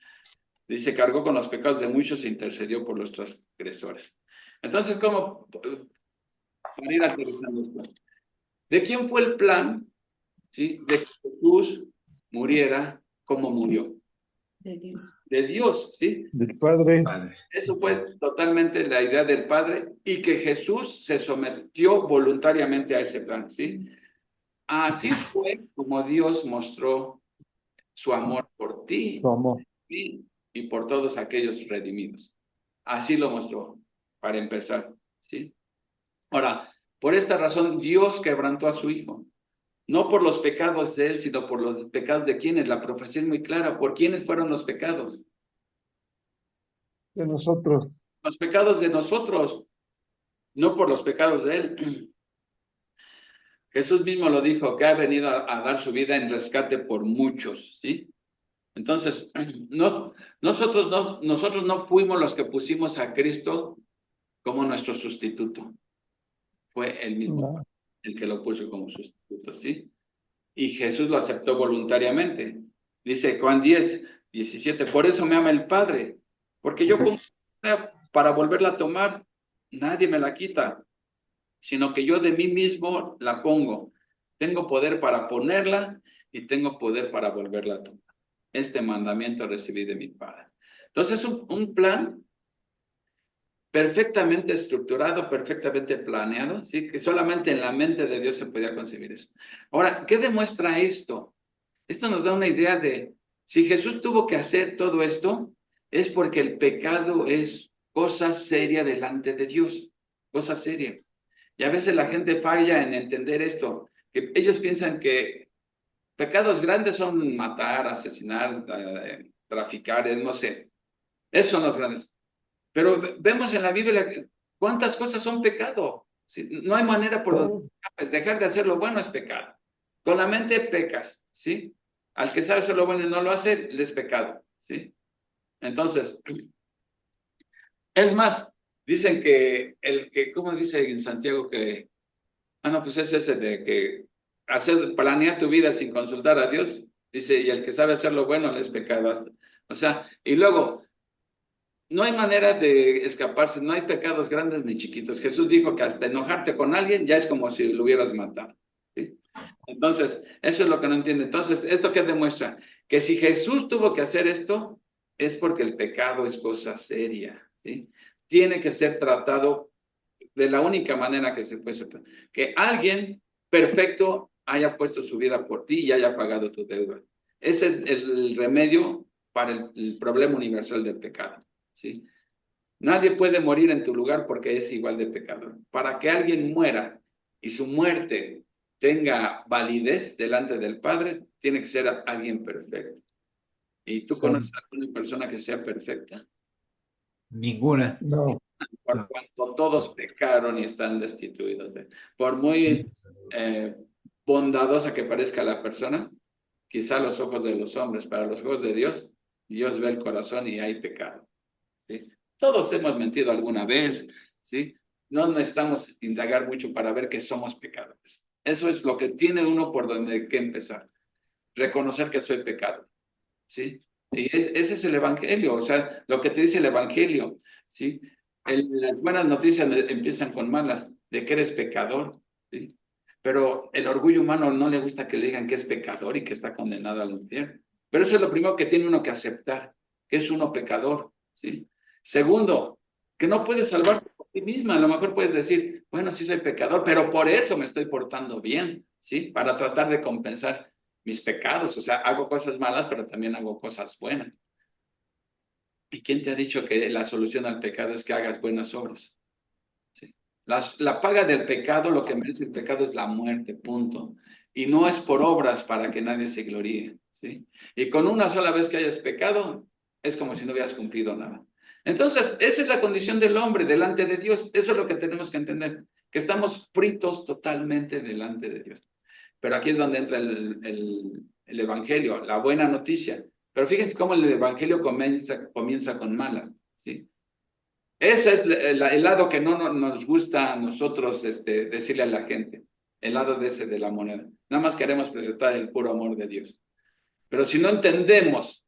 Dice, cargó con los pecados de muchos e intercedió por los transgresores. Entonces, ¿cómo? Para ir aterrizando esto. ¿De quién fue el plan, ¿sí? De que Jesús muriera como murió? De Dios. De Dios, ¿sí? Del Padre. Eso fue totalmente la idea del Padre y que Jesús se sometió voluntariamente a ese plan, ¿sí? Así fue como Dios mostró su amor por ti y por todos aquellos redimidos. Así lo mostró, para empezar, ¿sí? Ahora, por esta razón Dios quebrantó a su Hijo. No por los pecados de él, sino por los pecados de quienes. La profecía es muy clara. ¿Por quiénes fueron los pecados? De nosotros. Los pecados de nosotros, no por los pecados de él. Jesús mismo lo dijo, que ha venido a dar su vida en rescate por muchos, ¿sí? Entonces, nosotros no fuimos los que pusimos a Cristo como nuestro sustituto. Fue él mismo el que lo puso como sustituto, ¿sí? Y Jesús lo aceptó voluntariamente. Dice Juan 10:17, por eso me ama el Padre, porque yo pongo para volverla a tomar. nadie me la quita, sino que yo de mí mismo la pongo. Tengo poder para ponerla y tengo poder para volverla a tomar. Este mandamiento recibí de mi Padre. Entonces, un plan perfectamente estructurado, perfectamente planeado, ¿sí? Que solamente en la mente de Dios se podía concebir eso. Ahora, ¿qué demuestra esto? Esto nos da una idea de, si Jesús tuvo que hacer todo esto, es porque el pecado es cosa seria delante de Dios, cosa seria. Y a veces la gente falla en entender esto, que ellos piensan que pecados grandes son matar, asesinar, traficar, no sé. Esos son los grandes. Pero vemos en la Biblia cuántas cosas son pecado. ¿Sí? No hay manera por donde dejar de hacer lo bueno es pecado. Con la mente pecas, ¿sí? Al que sabe hacer lo bueno y no lo hace, le es pecado, ¿sí? Entonces, es más, dicen que ¿cómo dice en Santiago que? Ah, no, pues es ese de que planear tu vida sin consultar a Dios, dice, y el que sabe hacer lo bueno le es pecado. O sea, y luego, no hay manera de escaparse, no hay pecados grandes ni chiquitos. Jesús dijo que hasta enojarte con alguien ya es como si lo hubieras matado, ¿sí? Entonces, eso es lo que no entiende. Entonces, ¿esto qué demuestra? Que si Jesús tuvo que hacer esto, es porque el pecado es cosa seria, ¿sí? Tiene que ser tratado de la única manera que se puede tratar. Que alguien perfecto haya puesto su vida por ti y haya pagado tu deuda. Ese es el remedio para el problema universal del pecado, ¿sí? Nadie puede morir en tu lugar porque es igual de pecador. Para que alguien muera y su muerte tenga validez delante del Padre, tiene que ser alguien perfecto. ¿Y tú conoces a alguna persona que sea perfecta? Ninguna. No. Por cuanto todos pecaron y están destituidos. Por muy bondadosa que parezca la persona, quizá a los ojos de los hombres, para los ojos de Dios, Dios ve el corazón y hay pecado, ¿sí? Todos hemos mentido alguna vez, ¿sí? No necesitamos indagar mucho para ver que somos pecadores. Eso es lo que tiene uno por donde que empezar. Reconocer que soy pecador, ¿sí? Y ese es el evangelio, o sea, lo que te dice el evangelio, ¿sí? Las buenas noticias empiezan con malas, de que eres pecador, ¿sí? Pero el orgullo humano no le gusta que le digan que es pecador y que está condenado al infierno. Pero eso es lo primero que tiene uno que aceptar, que es uno pecador, ¿sí? Segundo, que no puedes salvarte por ti misma. A lo mejor puedes decir, bueno, sí soy pecador, pero por eso me estoy portando bien, ¿sí? Para tratar de compensar mis pecados. O sea, hago cosas malas, pero también hago cosas buenas. ¿Y quién te ha dicho que la solución al pecado es que hagas buenas obras? ¿Sí? La paga del pecado, lo que merece el pecado es la muerte, punto. Y no es por obras para que nadie se gloríe, ¿sí? Y con una sola vez que hayas pecado, es como si no hubieras cumplido nada. Entonces, esa es la condición del hombre delante de Dios. Eso es lo que tenemos que entender, que estamos fritos totalmente delante de Dios. Pero aquí es donde entra el Evangelio, la buena noticia. Pero fíjense cómo el Evangelio comienza con malas, ¿sí? Ese es el lado que no nos gusta a nosotros decirle a la gente, el lado de ese de la moneda. Nada más queremos presentar el puro amor de Dios. Pero si no entendemos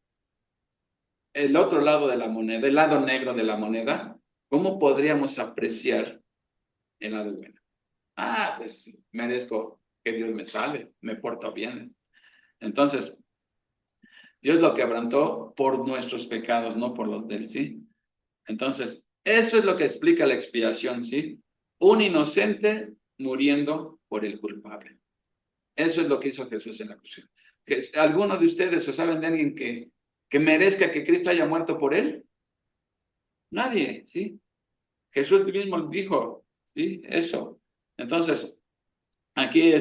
el otro lado de la moneda, el lado negro de la moneda, ¿cómo podríamos apreciar el lado bueno? Ah, pues merezco que Dios me salve, me porto bien. Entonces, Dios lo quebrantó por nuestros pecados, no por los de él, ¿sí? Entonces, eso es lo que explica la expiación, ¿sí? Un inocente muriendo por el culpable. Eso es lo que hizo Jesús en la cruz. ¿Alguno de ustedes o saben de alguien que merezca que Cristo haya muerto por él? Nadie, ¿sí? Jesús mismo dijo, ¿sí? Eso. Entonces, aquí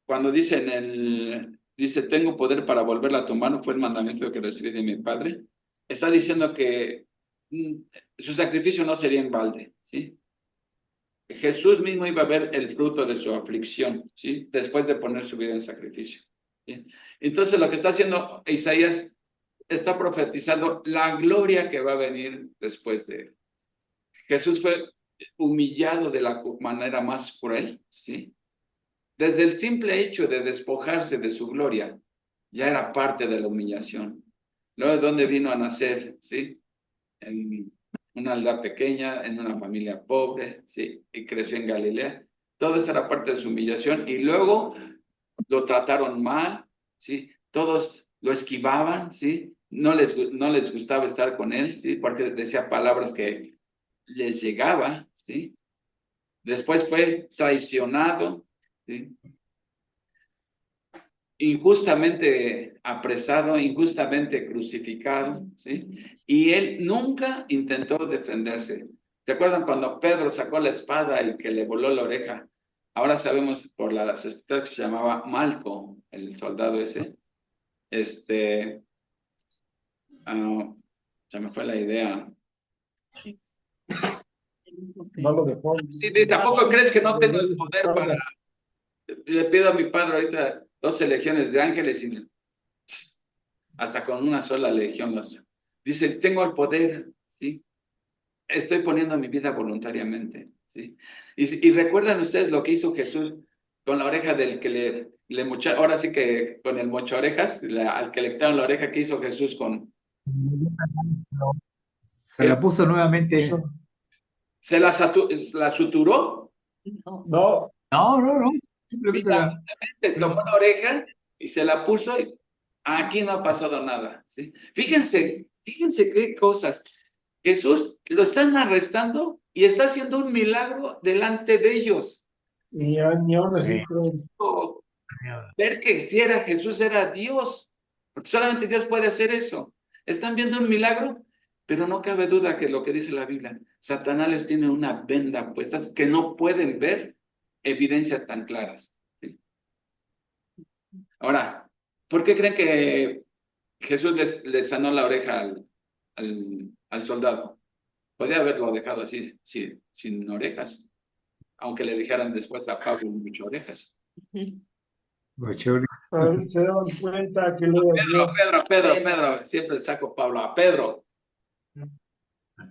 cuando dice, tengo poder para volverla a tomar, no fue el mandamiento que recibí de mi Padre, está diciendo que su sacrificio no sería en balde, ¿sí? Jesús mismo iba a ver el fruto de su aflicción, ¿sí? Después de poner su vida en sacrificio, ¿sí? Entonces, lo que está haciendo Isaías está profetizando la gloria que va a venir después de él. Jesús fue humillado de la manera más cruel, ¿sí? Desde el simple hecho de despojarse de su gloria, ya era parte de la humillación. Luego, ¿dónde vino a nacer? ¿Sí? una aldea pequeña, en una familia pobre, ¿sí? Y creció en Galilea. Todo eso era parte de su humillación. Y luego lo trataron mal, ¿sí? Todos lo esquivaban, ¿sí? No les gustaba estar con él, ¿sí? Porque decía palabras que les llegaba, ¿sí? Después fue traicionado, ¿sí? Injustamente apresado, injustamente crucificado, ¿sí? Y él nunca intentó defenderse. ¿Se acuerdan cuando Pedro sacó la espada y que le voló la oreja? Ahora sabemos por las escrituras que se llamaba Malco, el soldado ese. Ah, se me fue la idea. No lo dejó. Sí, dice, ¿a poco crees que no tengo el poder para... Le pido a mi padre ahorita 12 legiones de ángeles y hasta con una sola legión los... Dice, tengo el poder, ¿sí? Estoy poniendo mi vida voluntariamente, ¿sí? Y recuerdan ustedes lo que hizo Jesús con la oreja del que le mocha, ahora sí que con el mocha orejas, al que le quitaron la oreja, ¿qué hizo Jesús con? Se la puso nuevamente. ¿Se la suturó? No. No, No, no, no. Simplemente la. Se tomó la oreja y se la puso y aquí no ha pasado nada, ¿sí? Fíjense qué cosas. Jesús lo están arrestando y está haciendo un milagro delante de ellos. ni aún así Sí. creen. Ver que si era Jesús era Dios, porque solamente Dios puede hacer eso. Están viendo un milagro, pero no cabe duda que lo que dice la Biblia, Satanás les tiene una venda puesta que no pueden ver evidencias tan claras, ¿sí? Ahora, ¿por qué creen que Jesús les sanó la oreja al soldado? Podría haberlo dejado así, sí, sin orejas, aunque le dijeran después a Pablo muchas orejas. A ver, se dan cuenta que lo Dios. Pedro, siempre saco Pablo a Pedro.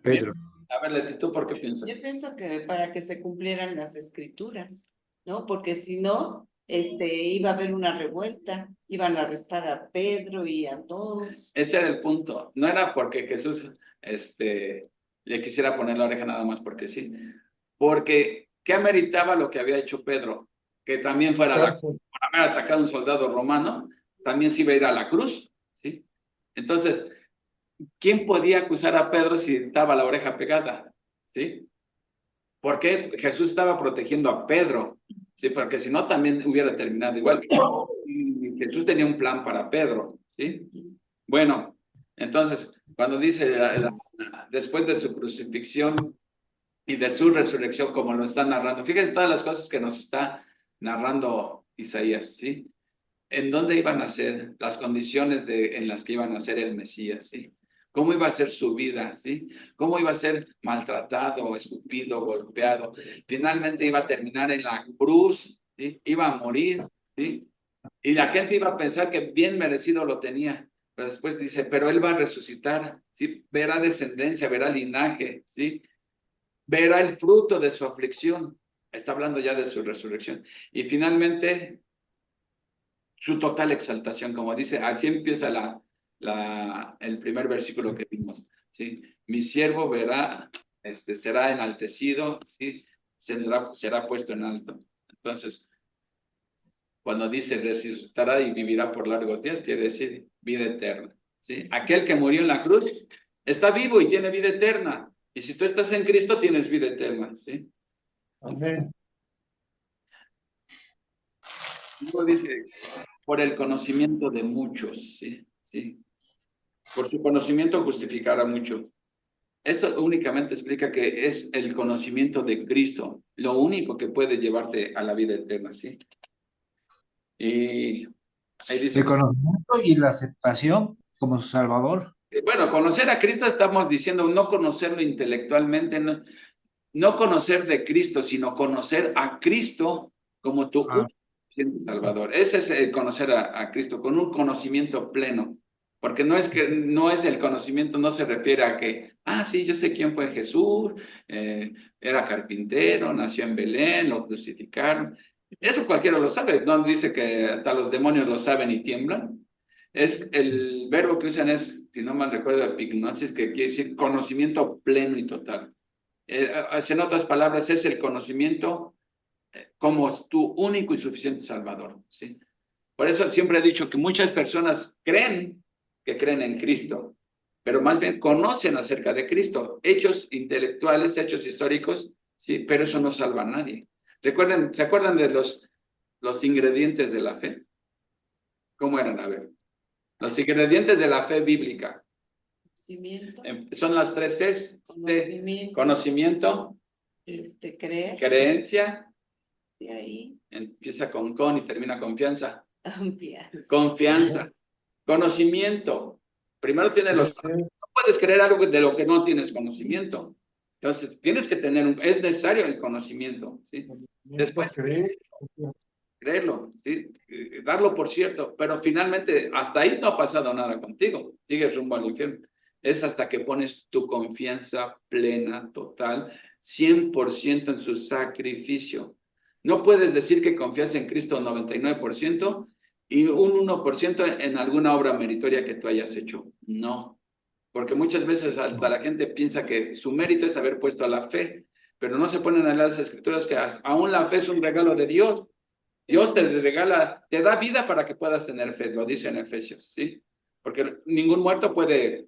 Pedro. A ver, Leti, ¿tú por qué piensas? Yo pienso que para que se cumplieran las escrituras, ¿no? Porque si no, iba a haber una revuelta, iban a arrestar a Pedro y a todos. Ese era el punto. No era porque Jesús, le quisiera poner la oreja nada más porque sí. Porque, ¿qué ameritaba lo que había hecho Pedro? Que también fuera Cárcel. por haber atacado a un soldado romano, también se iba a ir a la cruz, ¿sí? Entonces, ¿quién podía acusar a Pedro si estaba la oreja pegada? ¿Sí? Porque Jesús estaba protegiendo a Pedro, ¿sí? Porque si no, también hubiera terminado igual. Y Jesús tenía un plan para Pedro, ¿sí? Bueno, entonces, cuando dice después de su crucifixión y de su resurrección, como lo está narrando, fíjense todas las cosas que nos está narrando Isaías, ¿sí? En dónde iban a ser, las condiciones en las que iban a ser el Mesías, ¿sí? Cómo iba a ser su vida, ¿sí? Cómo iba a ser maltratado, escupido, golpeado. Finalmente iba a terminar en la cruz, ¿sí? Iba a morir, ¿sí? Y la gente iba a pensar que bien merecido lo tenía. Pero después dice, pero él va a resucitar, ¿sí? Verá descendencia, verá linaje, ¿sí? Verá el fruto de su aflicción. Está hablando ya de su resurrección. Y finalmente su total exaltación, como dice, así empieza el primer versículo que vimos, ¿sí? Mi siervo verá, será enaltecido, ¿sí? Será puesto en alto. Entonces, cuando dice resucitará y vivirá por largos días, quiere decir vida eterna, ¿sí? Aquel que murió en la cruz está vivo y tiene vida eterna. Y si tú estás en Cristo, tienes vida eterna, ¿sí? Amén. Luego dice, por el conocimiento de muchos, ¿sí? ¿Sí? Por su conocimiento justificará mucho. Esto únicamente explica que es el conocimiento de Cristo, lo único que puede llevarte a la vida eterna, ¿sí? Y ahí dice, El conocimiento y la aceptación como su Salvador. bueno, conocer a Cristo estamos diciendo, no conocerlo intelectualmente, no conocer de Cristo, sino conocer a Cristo como tu único Salvador. Ese es el conocer a Cristo con un conocimiento pleno. Porque no es el conocimiento, no se refiere a que, sí, yo sé quién fue Jesús, era carpintero, nació en Belén, lo crucificaron. Eso cualquiera lo sabe, ¿no? Dice que hasta los demonios lo saben y tiemblan. Es el verbo que usan es, si no mal recuerdo, epignosis, que quiere decir conocimiento pleno y total. En otras palabras, es el conocimiento como tu único y suficiente Salvador, ¿sí? Por eso siempre he dicho que muchas personas creen que creen en Cristo, pero más bien conocen acerca de Cristo, hechos intelectuales, hechos históricos, sí, pero eso no salva a nadie. Recuerden, ¿se acuerdan de los ingredientes de la fe? ¿Cómo eran? A ver, los ingredientes de la fe bíblica Conocimiento, son las tres Cs: conocimiento, creer, creencia, de ahí, empieza con y termina confianza. confianza. Confianza, conocimiento. Primero tienes los conocimientos. No puedes creer algo de lo que no tienes conocimiento. Entonces, tienes que tener es necesario el conocimiento, ¿sí? Después, creerlo, ¿sí? Darlo por cierto, pero finalmente hasta ahí no ha pasado nada contigo. Sigues rumbo al infierno. Es hasta que pones tu confianza plena, total, 100% en su sacrificio. No puedes decir que confías en Cristo 99% y un 1% en alguna obra meritoria que tú hayas hecho. No, porque muchas veces hasta la gente piensa que su mérito es haber puesto la fe, pero no se ponen a las escrituras que aún la fe es un regalo de Dios. Dios te regala, te da vida para que puedas tener fe, lo dice en Efesios, ¿sí? Porque ningún muerto puede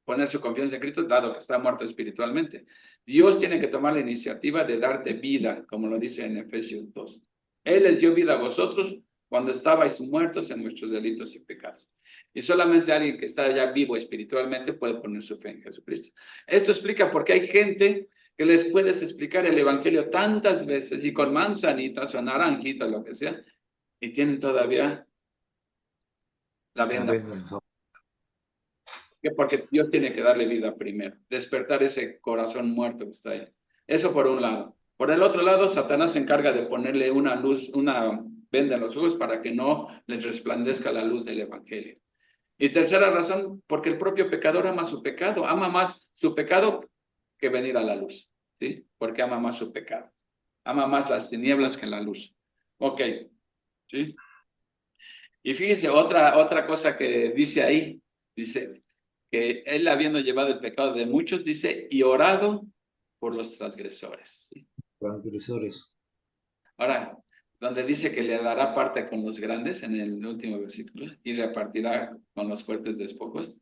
poner su confianza en Cristo, dado que está muerto espiritualmente. Dios tiene que tomar la iniciativa de darte vida, como lo dice en Efesios 2. Él les dio vida a vosotros cuando estabais muertos en vuestros delitos y pecados. Y solamente alguien que está ya vivo espiritualmente puede poner su fe en Jesucristo. Esto explica por qué hay gente que les puedes explicar el evangelio tantas veces y con manzanitas o naranjitas, lo que sea, y tienen todavía la venda. Porque Dios tiene que darle vida primero, despertar ese corazón muerto que está ahí. Eso por un lado. Por el otro lado, Satanás se encarga de ponerle una luz, una venda en los ojos para que no les resplandezca la luz del evangelio. Y tercera razón, porque el propio pecador ama su pecado, ama más su pecado que venir a la luz, ¿sí? Porque ama más su pecado, ama más las tinieblas que la luz. Ok, ¿sí? Y fíjese, otra cosa que dice ahí, dice que él habiendo llevado el pecado de muchos, dice, y orado por los transgresores, ¿sí? Transgresores. Ahora, donde dice que le dará parte con los grandes, en el último versículo, y repartirá con los fuertes despojos.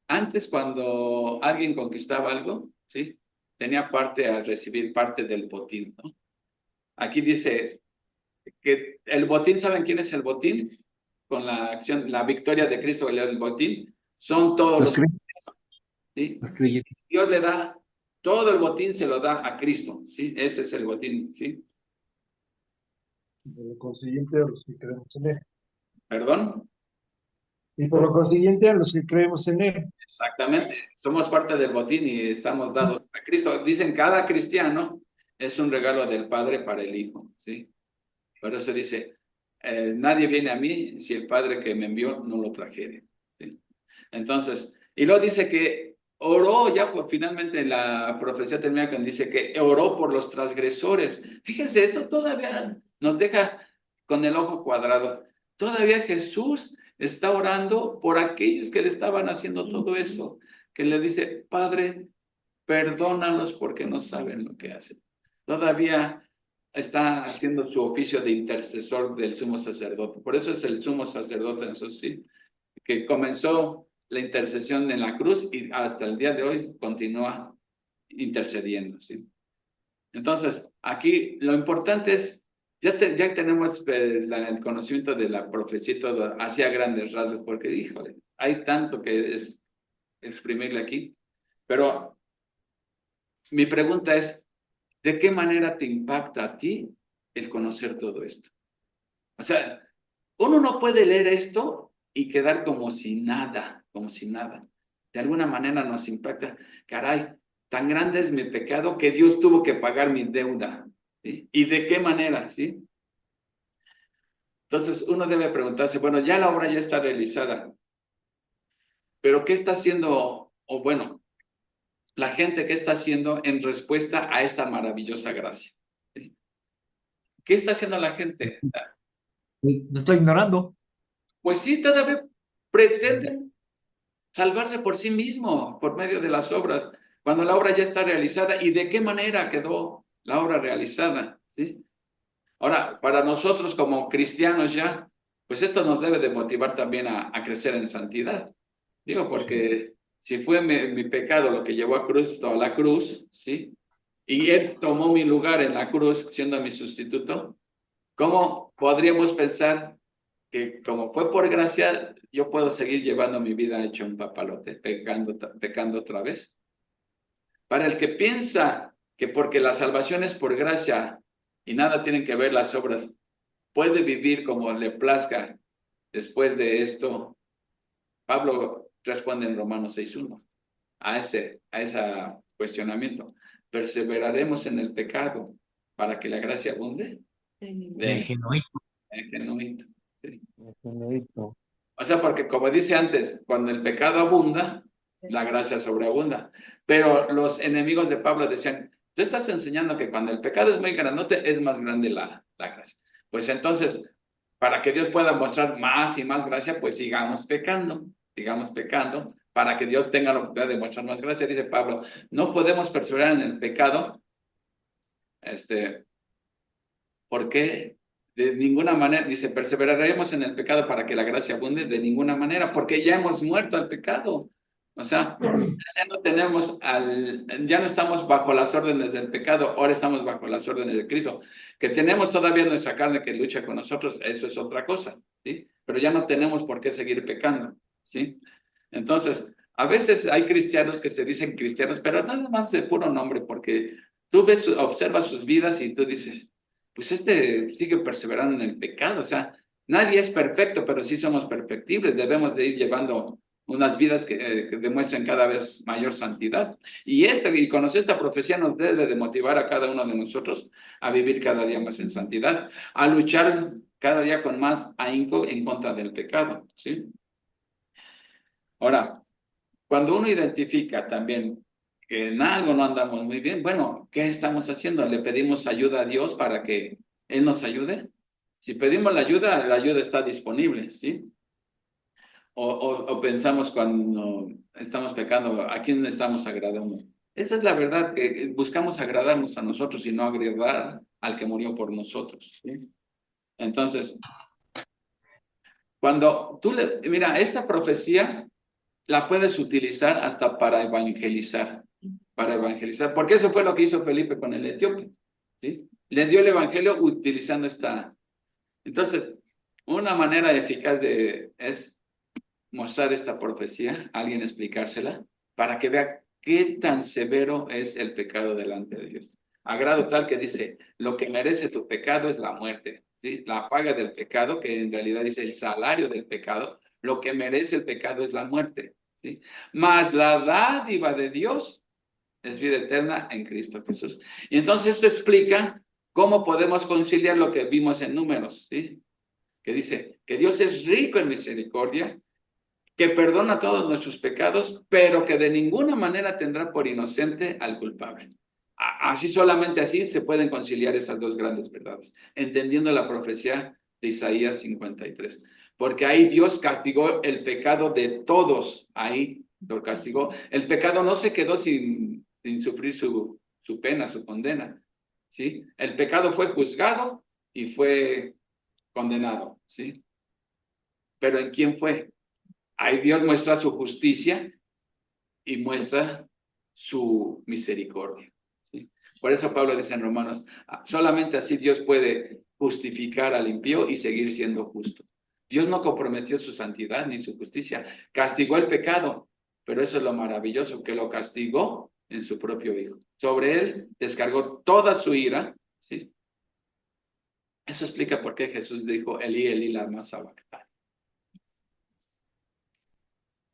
Antes, cuando alguien conquistaba algo, ¿sí? Tenía parte a recibir parte del botín, ¿no? Aquí dice que el botín, ¿saben quién es el botín? Con la acción, la victoria de Cristo, el botín, son todos los, ¿sí? Los creyentes. Dios le da, todo el botín se lo da a Cristo, ¿sí? Ese es el botín, ¿sí? Por lo consiguiente, a los que creemos en él. ¿Perdón? Y por lo consiguiente, a los que creemos en él. Exactamente, somos parte del botín y estamos dados a Cristo. Dicen, cada cristiano es un regalo del Padre para el Hijo, ¿sí? Por eso dice, nadie viene a mí si el Padre que me envió no lo trajere, ¿sí? Entonces, y luego dice que oró, ya finalmente la profecía termina cuando dice que oró por los transgresores. Fíjense, eso todavía nos deja con el ojo cuadrado. Todavía Jesús está orando por aquellos que le estaban haciendo todo eso, que le dice, Padre, perdónalos porque no saben lo que hacen. Todavía está haciendo su oficio de intercesor del sumo sacerdote. Por eso es el sumo sacerdote, eso sí, que comenzó la intercesión en la cruz y hasta el día de hoy continúa intercediendo, ¿sí? Entonces, aquí lo importante es, ya tenemos el conocimiento de la profecía todo hacia grandes rasgos, porque, híjole, hay tanto que exprimirle aquí, pero mi pregunta es, ¿de qué manera te impacta a ti el conocer todo esto? O sea, uno no puede leer esto y quedar como si nada, como si nada. De alguna manera nos impacta, caray, tan grande es mi pecado que Dios tuvo que pagar mi deuda, ¿sí? ¿Y de qué manera, sí? Entonces uno debe preguntarse, bueno, ya la obra ya está realizada, pero ¿qué está haciendo, o bueno, la gente qué está haciendo en respuesta a esta maravillosa gracia? ¿Sí? ¿Qué está haciendo la gente? Lo estoy ignorando. Pues sí, todavía pretenden salvarse por sí mismo, por medio de las obras, cuando la obra ya está realizada. ¿Y de qué manera quedó la obra realizada? ¿Sí? Ahora, para nosotros como cristianos ya, pues esto nos debe de motivar también a crecer en santidad. Digo, porque si fue mi pecado lo que llevó a Cristo a la cruz, ¿sí? Y Él tomó mi lugar en la cruz siendo mi sustituto, ¿cómo podríamos pensar que como fue por gracia, yo puedo seguir llevando mi vida hecho un papalote, pecando otra vez? Para el que piensa que porque la salvación es por gracia y nada tienen que ver las obras, puede vivir como le plazca después de esto, Pablo responde en Romanos 6:1 a ese cuestionamiento. ¿Perseveraremos en el pecado para que la gracia abunde? Genuito. Genuito, sí. Genuito. O sea, porque como dice antes, cuando el pecado abunda, la gracia sobreabunda. Pero los enemigos de Pablo decían, tú estás enseñando que cuando el pecado es muy grandote, es más grande la gracia. Pues entonces, para que Dios pueda mostrar más y más gracia, pues sigamos pecando, para que Dios tenga la oportunidad de mostrar más gracia. Dice Pablo, no podemos perseverar en el pecado, ¿por qué? De ninguna manera, dice, perseveraremos en el pecado para que la gracia abunde, de ninguna manera, porque ya hemos muerto al pecado. O sea, ya no estamos bajo las órdenes del pecado, ahora estamos bajo las órdenes de Cristo. Que tenemos todavía nuestra carne que lucha con nosotros, eso es otra cosa, ¿sí? Pero ya no tenemos por qué seguir pecando, ¿sí? Entonces, a veces hay cristianos que se dicen cristianos, pero nada más de puro nombre, porque tú ves, observas sus vidas y tú dices, pues sigue perseverando en el pecado. O sea, nadie es perfecto, pero sí somos perfectibles. Debemos de ir llevando unas vidas que demuestren cada vez mayor santidad. Y conocer esta profecía nos debe de motivar a cada uno de nosotros a vivir cada día más en santidad, a luchar cada día con más ahínco en contra del pecado, ¿sí? Ahora, cuando uno identifica también que en algo no andamos muy bien, bueno, ¿qué estamos haciendo? ¿Le pedimos ayuda a Dios para que Él nos ayude? Si pedimos la ayuda está disponible, ¿sí? O pensamos cuando estamos pecando, ¿a quién estamos agradando? Esa es la verdad, que buscamos agradarnos a nosotros y no agradar al que murió por nosotros, ¿sí? Entonces, cuando mira, esta profecía la puedes utilizar hasta para evangelizar, porque eso fue lo que hizo Felipe con el etíope, ¿sí? Le dio el evangelio utilizando esta. Entonces, una manera eficaz es mostrar esta profecía, alguien explicársela, para que vea qué tan severo es el pecado delante de Dios. A grado tal que dice, lo que merece tu pecado es la muerte, ¿sí? La paga del pecado, que en realidad dice el salario del pecado, lo que merece el pecado es la muerte, ¿sí? Mas la dádiva de Dios es vida eterna en Cristo Jesús. Y entonces esto explica cómo podemos conciliar lo que vimos en Números, ¿sí? Que dice que Dios es rico en misericordia, que perdona todos nuestros pecados, pero que de ninguna manera tendrá por inocente al culpable. Así, solamente así se pueden conciliar esas dos grandes verdades, entendiendo la profecía de Isaías 53. Porque ahí Dios castigó el pecado de todos, ahí lo castigó. El pecado no se quedó sin sufrir su pena, su condena, ¿sí? El pecado fue juzgado y fue condenado, ¿sí? Pero ¿en quién fue? Ahí Dios muestra su justicia y muestra su misericordia, ¿sí? Por eso Pablo dice en Romanos, solamente así Dios puede justificar al impío y seguir siendo justo. Dios no comprometió su santidad ni su justicia, castigó el pecado, pero eso es lo maravilloso, que lo castigó en su propio Hijo. Sobre él descargó toda su ira, ¿sí? Eso explica por qué Jesús dijo, Elí, Elí, lama sabactani.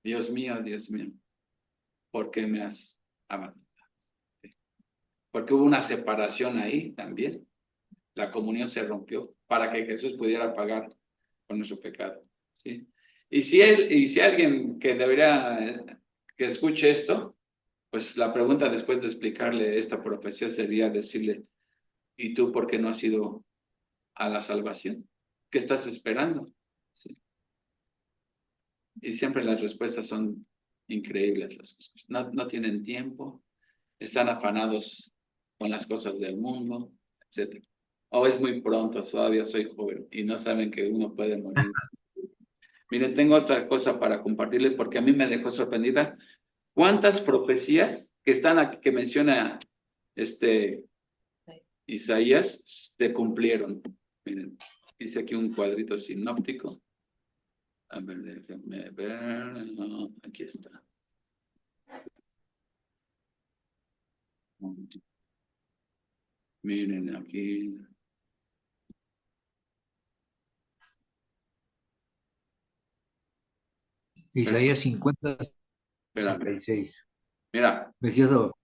Dios mío, ¿por qué me has abandonado? ¿Sí? Porque hubo una separación ahí también. La comunión se rompió para que Jesús pudiera pagar con nuestro pecado, ¿sí? Y si alguien que debería que escuche esto, pues la pregunta después de explicarle esta profecía sería decirle, ¿y tú por qué no has ido a la salvación? ¿Qué estás esperando? ¿Sí? Y siempre las respuestas son increíbles. No tienen tiempo, están afanados con las cosas del mundo, etc. O es muy pronto, todavía soy joven y no saben que uno puede morir. Miren, tengo otra cosa para compartirles porque a mí me dejó sorprendida. ¿Cuántas profecías que están aquí, que menciona Isaías, se cumplieron? Miren, dice aquí un cuadrito sinóptico. A ver, déjenme ver. No, aquí está. Miren aquí. Isaías 50, Espera, 66. mira, Precioso.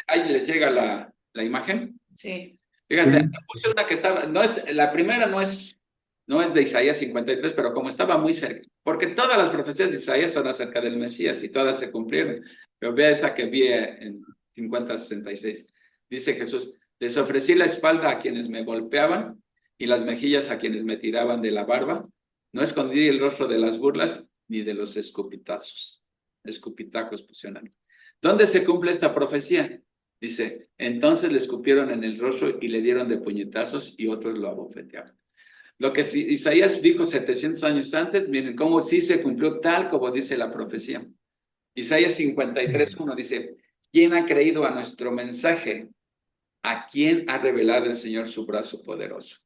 ahí les llega la imagen. Sí. Fíjate, Sí. puse una que estaba, la primera no es de Isaías 53, pero como estaba muy cerca, porque todas las profecías de Isaías son acerca del Mesías y todas se cumplieron. Pero vea esa que vi en 50:66. Dice Jesús, les ofrecí la espalda a quienes me golpeaban y las mejillas a quienes me tiraban de la barba. No escondí el rostro de las burlas ni de los escupitazos. Escupitacos pusieron. ¿Dónde se cumple esta profecía? Dice, entonces le escupieron en el rostro y le dieron de puñetazos y otros lo abofetearon. Lo que Isaías dijo 700 años antes, miren cómo sí se cumplió tal como dice la profecía. Isaías 53:1 dice, ¿quién ha creído a nuestro mensaje? ¿A quién ha revelado el Señor su brazo poderoso?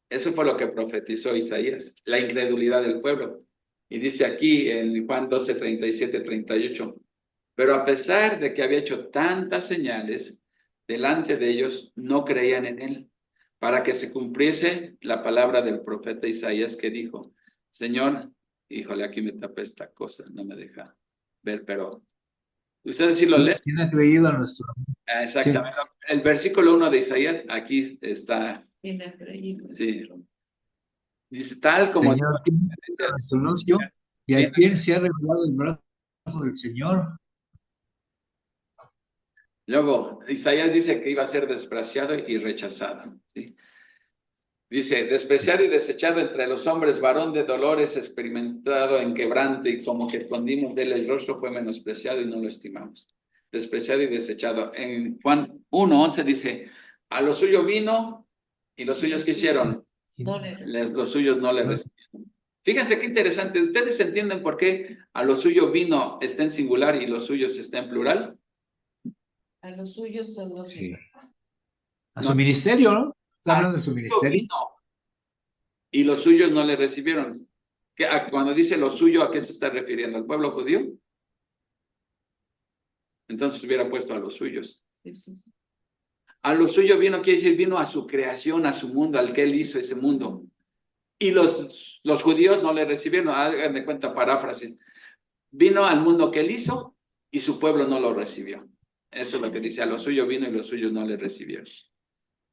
Eso fue lo que profetizó Isaías, la incredulidad del pueblo. Y dice aquí en Juan 12, 37, 38, pero a pesar de que había hecho tantas señales, delante de ellos no creían en él, para que se cumpliese la palabra del profeta Isaías que dijo, Señor, híjole, aquí me tapé esta cosa, no me deja ver, pero ustedes sí lo leen. ¿Quién ha creído a nuestro? Exactamente. Sí. El versículo 1 de Isaías, aquí está. ¿Quién ha creído? Sí. Dice, tal como... Señor, ¿quién ha creído a nuestro anuncio? ¿Y a quién se ha revelado el brazo del Señor? Luego, Isaías dice que iba a ser despreciado y rechazado, ¿sí? Dice, despreciado y desechado entre los hombres, varón de dolores, experimentado en quebranto, y como que escondimos de él el rostro, fue menospreciado y no lo estimamos. Despreciado y desechado. En Juan 1:11 dice, a lo suyo vino y los suyos ¿qué hicieron? Los suyos no le recibieron. Fíjense qué interesante. ¿Ustedes entienden por qué a lo suyo vino está en singular y los suyos está en plural? A los suyos son los Sí. A su ministerio, ¿no? Está hablando de su ministerio. Y los suyos no le recibieron. Cuando dice lo suyo, ¿a qué se está refiriendo? ¿Al pueblo judío? Entonces hubiera puesto a los suyos. A lo suyo vino, quiere decir, vino a su creación, a su mundo, al que él hizo ese mundo. Y los judíos no le recibieron. Hagan de cuenta, paráfrasis. Vino al mundo que él hizo y su pueblo no lo recibió. Eso es lo que dice, a lo suyo vino y los suyos no le recibieron.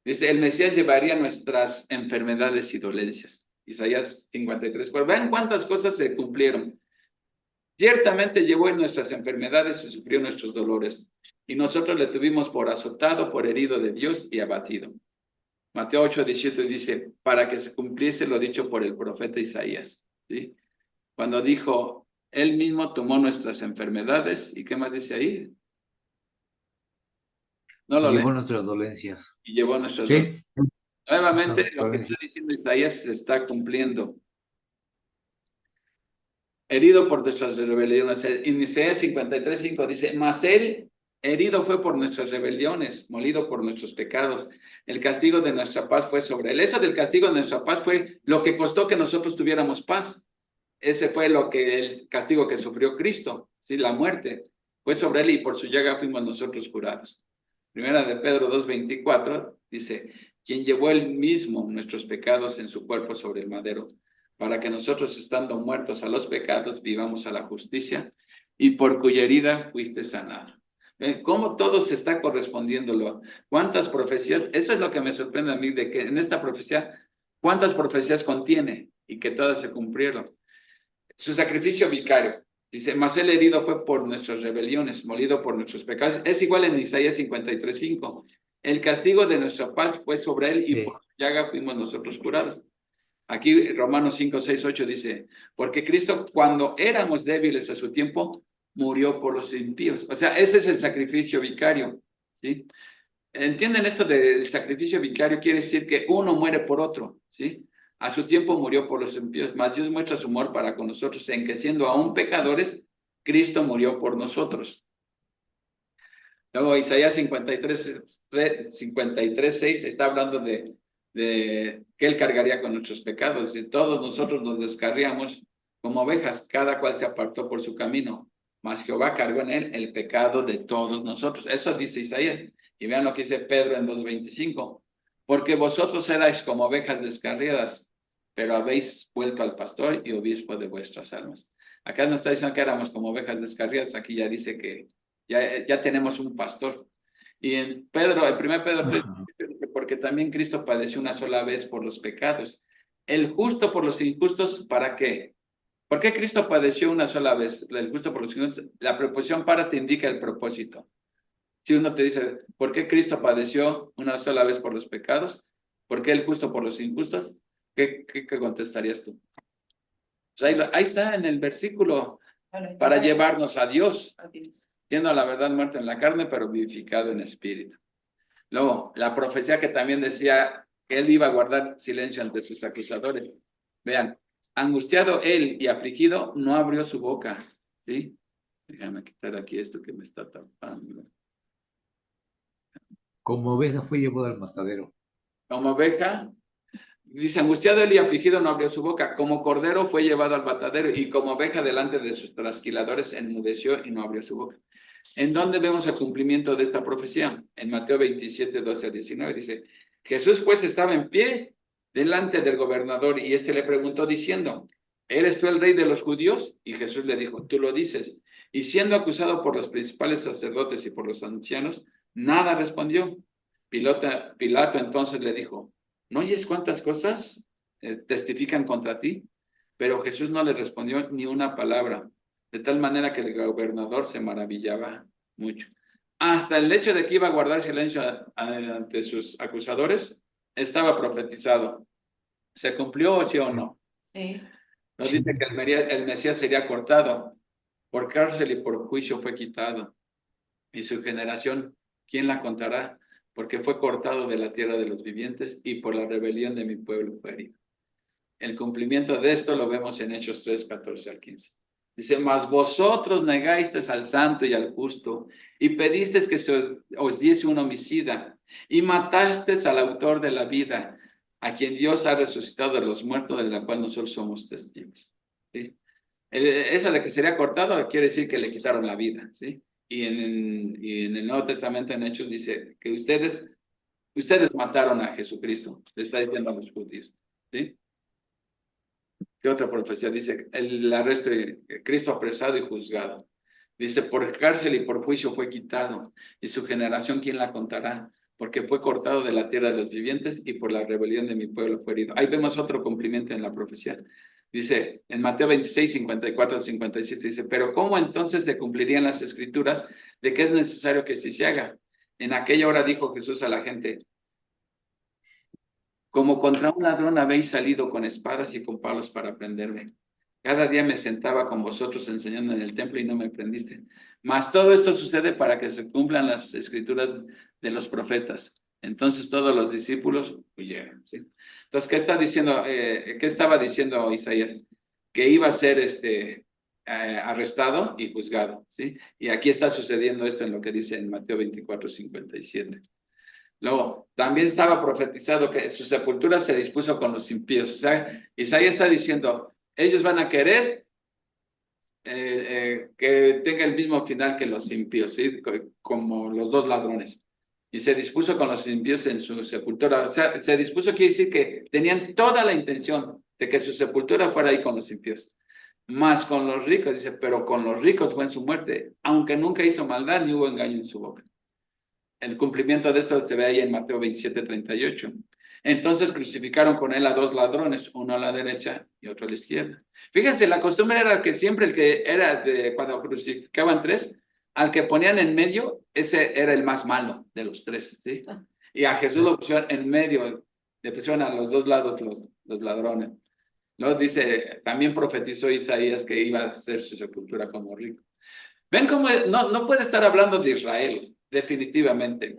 Dice, el Mesías llevaría nuestras enfermedades y dolencias. Isaías 53. Pero vean cuántas cosas se cumplieron. Ciertamente llevó en nuestras enfermedades y sufrió nuestros dolores. Y nosotros le tuvimos por azotado, por herido de Dios y abatido. Mateo 8:18 dice, para que se cumpliese lo dicho por el profeta Isaías. ¿Sí? Cuando dijo, él mismo tomó nuestras enfermedades. ¿Y qué más dice ahí? No lo llevó leen. Nuestras dolencias. Y llevó nuestras dolencias. Nuevamente, lo que está diciendo Isaías se está cumpliendo. Herido por nuestras rebeliones. En Isaías 53:5 dice, mas él herido fue por nuestras rebeliones, molido por nuestros pecados. El castigo de nuestra paz fue sobre él. Eso del castigo de nuestra paz fue lo que costó que nosotros tuviéramos paz. Ese fue el castigo que sufrió Cristo, ¿sí? La muerte fue sobre él y por su llaga fuimos nosotros curados. Primera de Pedro 2:24 dice, quien llevó él mismo nuestros pecados en su cuerpo sobre el madero, para que nosotros, estando muertos a los pecados, vivamos a la justicia, y por cuya herida fuiste sanado. ¿Cómo todo se está correspondiendo? ¿Cuántas profecías? Eso es lo que me sorprende a mí, de que en esta profecía, ¿cuántas profecías contiene? Y que todas se cumplieron. Su sacrificio vicario. Dice, mas el herido fue por nuestras rebeliones, molido por nuestros pecados. Es igual en Isaías 53:5. El castigo de nuestra paz fue sobre él y por su llaga fuimos nosotros curados. Aquí Romanos 5, 6, 8 dice, porque Cristo cuando éramos débiles a su tiempo, murió por los impíos. O sea, ese es el sacrificio vicario, ¿sí? ¿Entienden esto del sacrificio vicario? Quiere decir que uno muere por otro, ¿sí? A su tiempo murió por los impíos, mas Dios muestra su amor para con nosotros en que siendo aún pecadores, Cristo murió por nosotros. Luego Isaías 53, 6 está hablando de que Él cargaría con nuestros pecados. Y todos nosotros nos descarriamos como ovejas, cada cual se apartó por su camino, mas Jehová cargó en Él el pecado de todos nosotros. Eso dice Isaías. Y vean lo que dice Pedro en 2:25. Porque vosotros erais como ovejas descarriadas, pero habéis vuelto al pastor y obispo de vuestras almas. Acá no está diciendo que éramos como ovejas descarriadas, aquí ya dice que ya tenemos un pastor. Y en Pedro, el primer Pedro 3, Ajá. porque también Cristo padeció una sola vez por los pecados. El justo por los injustos, ¿para qué? ¿Por qué Cristo padeció una sola vez? El justo por los injustos. La preposición para te indica el propósito. Si uno te dice, ¿por qué Cristo padeció una sola vez por los pecados? ¿Por qué el justo por los injustos? ¿Qué contestarías tú? Pues ahí está en el versículo, para llevarnos a Dios, siendo la verdad muerto en la carne, pero vivificado en espíritu. Luego, la profecía que también decía que él iba a guardar silencio ante sus acusadores. Vean, angustiado él y afligido, no abrió su boca. ¿Sí? Déjame quitar aquí esto que me está tapando. Como oveja fue llevado al matadero. Como oveja, dice, angustiado él y afligido no abrió su boca. Como cordero fue llevado al matadero y como oveja delante de sus trasquiladores enmudeció y no abrió su boca. ¿En dónde vemos el cumplimiento de esta profecía? En Mateo 27, 12 a 19 dice, Jesús pues estaba en pie delante del gobernador y éste le preguntó diciendo, ¿eres tú el rey de los judíos? Y Jesús le dijo, tú lo dices. Y siendo acusado por los principales sacerdotes y por los ancianos, nada respondió. Pilato entonces le dijo, ¿no oyes cuántas cosas testifican contra ti? Pero Jesús no le respondió ni una palabra, de tal manera que el gobernador se maravillaba mucho. Hasta el hecho de que iba a guardar silencio ante sus acusadores, estaba profetizado. ¿Se cumplió, sí o no? Sí. Nos dice que el Mesías sería cortado, por cárcel y por juicio fue quitado. Y su generación, ¿quién la contará? Porque fue cortado de la tierra de los vivientes y por la rebelión de mi pueblo fue herido. El cumplimiento de esto lo vemos en Hechos 3, 14 al 15. Dice, mas vosotros negasteis al santo y al justo, y pedisteis que os diese un homicida, y matasteis al autor de la vida, a quien Dios ha resucitado de los muertos, de la cual nosotros somos testigos. ¿Sí? Esa de que sería cortado quiere decir que le quitaron la vida, ¿sí? Y en el Nuevo Testamento, en Hechos, dice que ustedes mataron a Jesucristo, le está diciendo a los judíos, ¿sí? ¿Qué otra profecía? Dice, el arresto de Cristo apresado y juzgado. Dice, por cárcel y por juicio fue quitado, y su generación, ¿quién la contará? Porque fue cortado de la tierra de los vivientes y por la rebelión de mi pueblo fue herido. Ahí vemos otro cumplimiento en la profecía. Dice, en Mateo 26, 54, 57, dice, pero ¿cómo entonces se cumplirían las escrituras de que es necesario que sí se haga? En aquella hora dijo Jesús a la gente, como contra un ladrón habéis salido con espadas y con palos para prenderme. Cada día me sentaba con vosotros enseñando en el templo y no me prendiste. Mas todo esto sucede para que se cumplan las escrituras de los profetas. Entonces todos los discípulos huyeron. ¿Sí? Entonces, ¿qué estaba diciendo Isaías? Que iba a ser arrestado y juzgado. ¿Sí? Y aquí está sucediendo esto en lo que dice en Mateo 24, 57. Luego, también estaba profetizado que su sepultura se dispuso con los impíos. O sea, Isaías está diciendo, ellos van a querer que tenga el mismo final que los impíos, ¿sí? Como los dos ladrones. Y se dispuso con los impíos en su sepultura. O sea, se dispuso quiere decir que tenían toda la intención de que su sepultura fuera ahí con los impíos. Más con los ricos, dice, pero con los ricos fue en su muerte, aunque nunca hizo maldad ni hubo engaño en su boca. El cumplimiento de esto se ve ahí en Mateo 27, 38. Entonces crucificaron con él a dos ladrones, uno a la derecha y otro a la izquierda. Fíjense, la costumbre era que siempre el que era cuando crucificaban tres, al que ponían en medio, ese era el más malo de los tres, ¿sí? Y a Jesús lo pusieron en medio le pusieron a los dos lados los ladrones. Luego dice, también profetizó Isaías que iba a hacer su sepultura como rico. Ven cómo no puede estar hablando de Israel, definitivamente.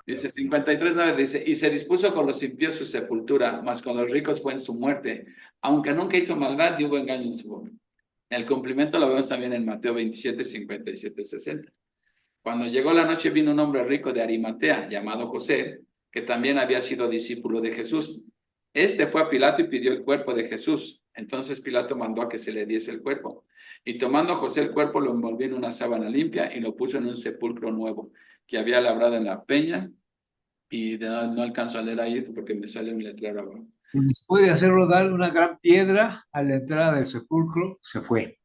Dice 53:9, dice, y se dispuso con los impíos su sepultura, mas con los ricos fue en su muerte, aunque nunca hizo maldad y hubo engaño en su boca. El cumplimiento lo vemos también en Mateo 27, 57, 60. Cuando llegó la noche vino un hombre rico de Arimatea, llamado José, que también había sido discípulo de Jesús. Este fue a Pilato y pidió el cuerpo de Jesús. Entonces Pilato mandó a que se le diese el cuerpo. Y tomando a José el cuerpo, lo envolvió en una sábana limpia y lo puso en un sepulcro nuevo que había labrado en la peña. Y no alcanzo a leer ahí porque me sale un letrero abajo. Y después de hacer rodar una gran piedra a la entrada del sepulcro, se fue.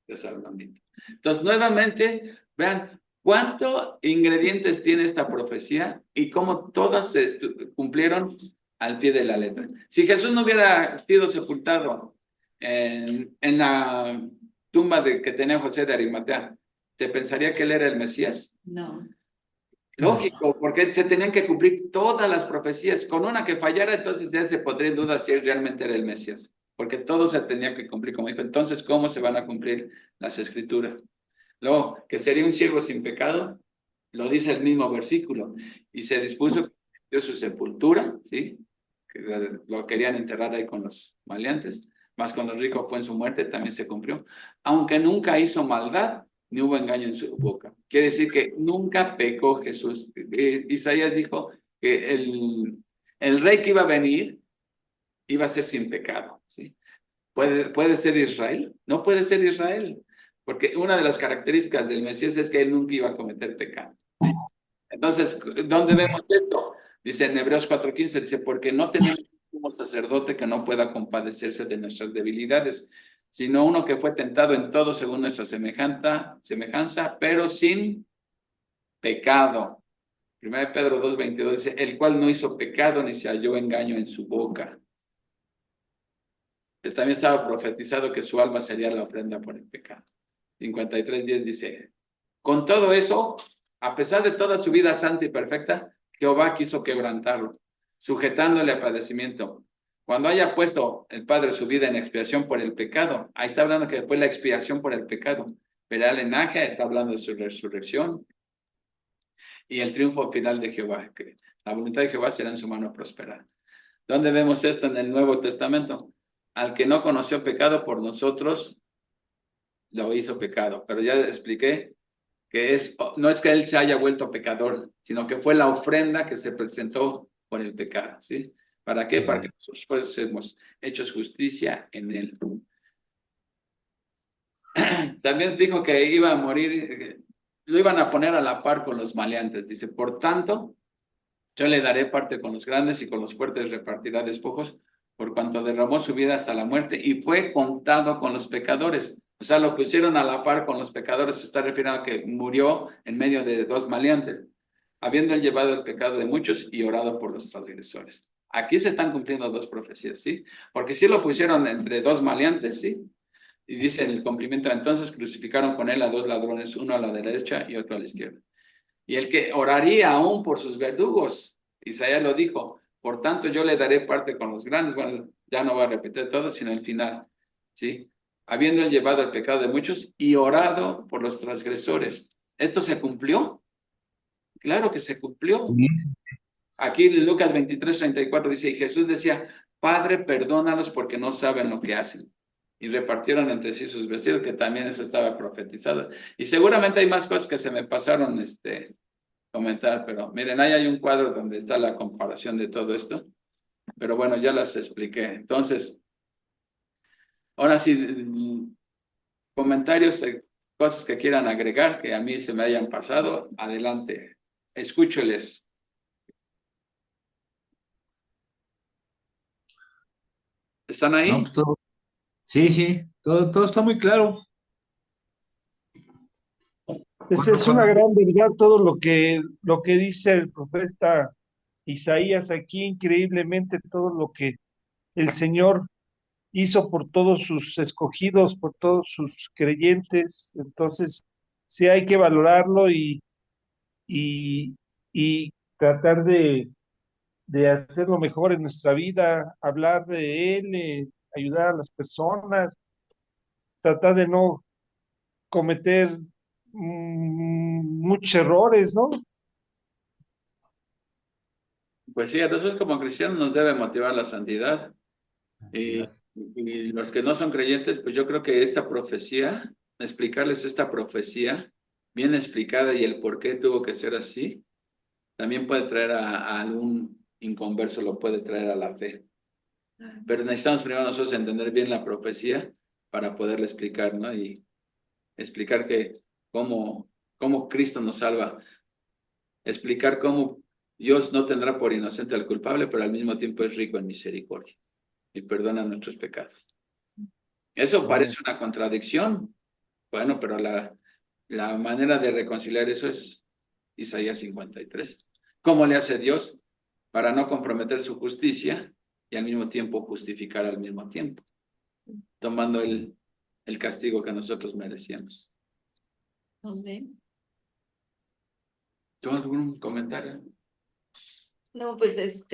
Entonces, nuevamente, vean cuántos ingredientes tiene esta profecía y cómo todas se cumplieron al pie de la letra. Si Jesús no hubiera sido sepultado en la tumba que tenía José de Arimatea, ¿se pensaría que él era el Mesías? No. Lógico, porque se tenían que cumplir todas las profecías. Con una que fallara, entonces ya se podría en duda si él realmente era el Mesías, porque todo se tenía que cumplir, como dijo. Entonces, ¿cómo se van a cumplir las escrituras? Luego, que sería un siervo sin pecado, lo dice el mismo versículo, y se dispuso de su sepultura, ¿sí? Que lo querían enterrar ahí con los maleantes, más con los ricos fue en su muerte, también se cumplió, aunque nunca hizo maldad, ni hubo engaño en su boca. Quiere decir que nunca pecó Jesús. Isaías dijo que el rey que iba a venir iba a ser sin pecado, ¿sí? ¿Puede ser Israel? No puede ser Israel, porque una de las características del Mesías es que él nunca iba a cometer pecado. Entonces, ¿dónde vemos esto? Dice en Hebreos 4:15, dice, porque no tenemos un sacerdote que no pueda compadecerse de nuestras debilidades, sino uno que fue tentado en todo según nuestra semejanza, pero sin pecado. 1 Pedro 2:22 dice, el cual no hizo pecado ni se halló engaño en su boca. También estaba profetizado que su alma sería la ofrenda por el pecado. 53:10 dice, con todo eso, a pesar de toda su vida santa y perfecta, Jehová quiso quebrantarlo, sujetándole a padecimiento. Cuando haya puesto el Padre su vida en expiación por el pecado, ahí está hablando que fue la expiación por el pecado. Verá el linaje, está hablando de su resurrección y el triunfo final de Jehová, que la voluntad de Jehová será en su mano prosperar. ¿Dónde vemos esto en el Nuevo Testamento? Al que no conoció pecado por nosotros, lo hizo pecado. Pero ya expliqué que no es que él se haya vuelto pecador, sino que fue la ofrenda que se presentó por el pecado, ¿sí? ¿Para qué? Para que nosotros fuésemos hechos justicia en él. También dijo que iba a morir, lo iban a poner a la par con los maleantes. Dice, por tanto, yo le daré parte con los grandes y con los fuertes repartirá despojos, por cuanto derramó su vida hasta la muerte y fue contado con los pecadores. O sea, lo pusieron a la par con los pecadores, se está refiriendo a que murió en medio de dos maleantes, habiendo él llevado el pecado de muchos y orado por los transgresores. Aquí se están cumpliendo dos profecías, ¿sí? Porque sí lo pusieron entre dos maleantes, ¿sí? Y dice en el cumplimiento, entonces crucificaron con él a dos ladrones, uno a la derecha y otro a la izquierda. Y el que oraría aún por sus verdugos, Isaías lo dijo, por tanto yo le daré parte con los grandes. Bueno, ya no va a repetir todo, sino el final, ¿sí? Habiendo llevado el pecado de muchos y orado por los transgresores. ¿Esto se cumplió? Claro que se cumplió. Aquí en Lucas 23:34 dice, y Jesús decía, Padre, perdónalos porque no saben lo que hacen. Y repartieron entre sí sus vestidos, que también eso estaba profetizado. Y seguramente hay más cosas que se me pasaron comentar, pero miren, ahí hay un cuadro donde está la comparación de todo esto. Pero bueno, ya las expliqué. Entonces, ahora sí, comentarios, cosas que quieran agregar, que a mí se me hayan pasado, adelante. Escúcholes. ¿Están ahí? No, pues sí, sí, todo está muy claro. Es una gran verdad todo lo que dice el profeta Isaías aquí, increíblemente todo lo que el Señor hizo por todos sus escogidos, por todos sus creyentes. Entonces, sí hay que valorarlo y tratar de hacer lo mejor en nuestra vida, hablar de Él, ayudar a las personas, tratar de no cometer muchos errores, ¿no? Pues sí, a nosotros como cristianos nos debe motivar la santidad. Y los que no son creyentes, pues yo creo que esta profecía, explicarles esta profecía bien explicada y el por qué tuvo que ser así, también puede traer a algún inconverso, lo puede traer a la fe. Pero necesitamos primero nosotros entender bien la profecía para poderle explicar, ¿no? Y explicar que cómo Cristo nos salva, explicar cómo Dios no tendrá por inocente al culpable, pero al mismo tiempo es rico en misericordia y perdona nuestros pecados. Eso parece una contradicción, bueno, pero la manera de reconciliar eso es Isaías 53. ¿Cómo le hace Dios para no comprometer su justicia y al mismo tiempo justificar al mismo tiempo, tomando el castigo que nosotros merecíamos? Amén. ¿Tú algún comentario? No, pues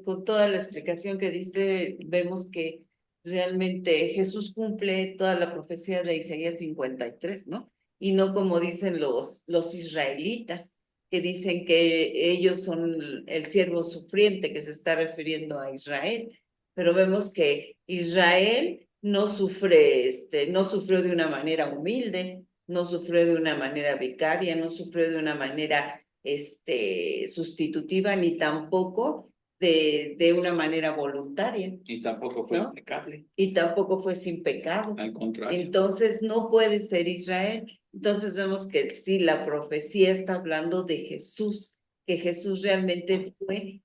con toda la explicación que diste, vemos que realmente Jesús cumple toda la profecía de Isaías 53, ¿no? Y no como dicen los israelitas, que dicen que ellos son el siervo sufriente, que se está refiriendo a Israel. Pero vemos que Israel no sufre, no sufrió de una manera humilde, no sufrió de una manera vicaria, no sufrió de una manera sustitutiva, ni tampoco de una manera voluntaria. Y tampoco fue ¿no? impecable. Y tampoco fue sin pecado. Al contrario. Entonces no puede ser Israel. Entonces vemos que sí, la profecía está hablando de Jesús, que Jesús realmente fue,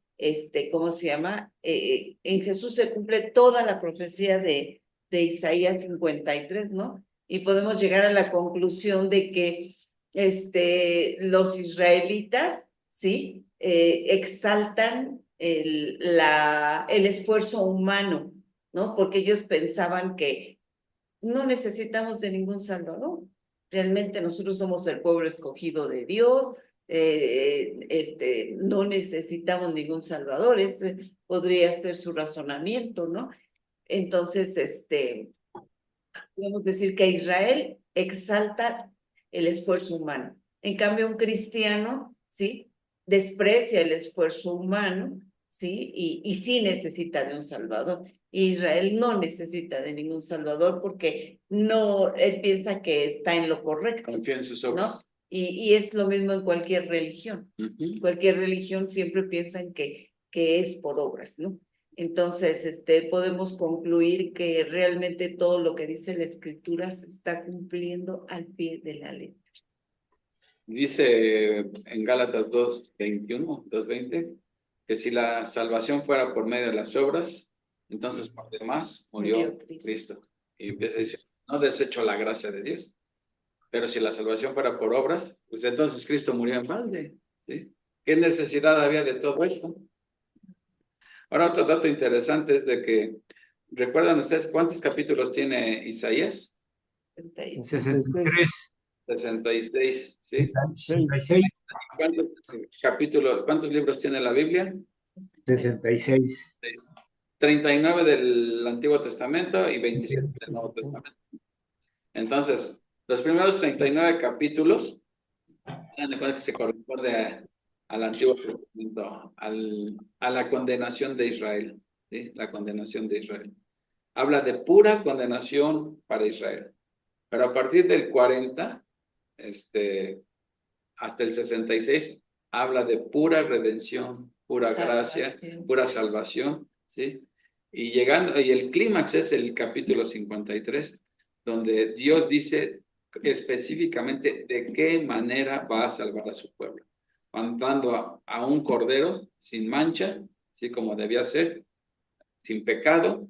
¿cómo se llama? En Jesús se cumple toda la profecía de Isaías 53, ¿no? Y podemos llegar a la conclusión de que los israelitas, ¿sí? Exaltan el esfuerzo humano, ¿no? Porque ellos pensaban que no necesitamos de ningún salvador. Realmente nosotros somos el pueblo escogido de Dios, no necesitamos ningún salvador, ese podría ser su razonamiento, ¿no? Entonces, podemos decir que Israel exalta el esfuerzo humano. En cambio, un cristiano, ¿sí? Desprecia el esfuerzo humano, ¿sí? Y sí necesita de un salvador. Israel no necesita de ningún salvador porque no, él piensa que está en lo correcto. Confía en sus obras. ¿no? Y es lo mismo en cualquier religión. Cualquier religión siempre piensan que es por obras, ¿no? Entonces, podemos concluir que realmente todo lo que dice la Escritura se está cumpliendo al pie de la letra. Dice en Gálatas 2:21, 2:20, que si la salvación fuera por medio de las obras, entonces por demás murió Cristo. Y empieza a decir, no desecho la gracia de Dios. Pero si la salvación fuera por obras, pues entonces Cristo murió en balde, ¿sí? ¿Qué necesidad había de todo esto? Ahora, otro dato interesante es de que, ¿recuerdan ustedes cuántos capítulos tiene Isaías? 63. 66, ¿sí? 66. ¿Cuántos libros tiene la Biblia? 66. 39 del Antiguo Testamento y 27 del Nuevo Testamento. Entonces, los primeros 39 capítulos, tengan en cuenta que se corresponde al Antiguo Testamento, a la condenación de Israel, ¿sí? La condenación de Israel. Habla de pura condenación para Israel. Pero a partir del 40, hasta el 66, habla de pura redención, pura gracia, pura salvación, ¿sí? Y el clímax es el capítulo 53, donde Dios dice específicamente de qué manera va a salvar a su pueblo. Mandando a un cordero sin mancha, así como debía ser, sin pecado,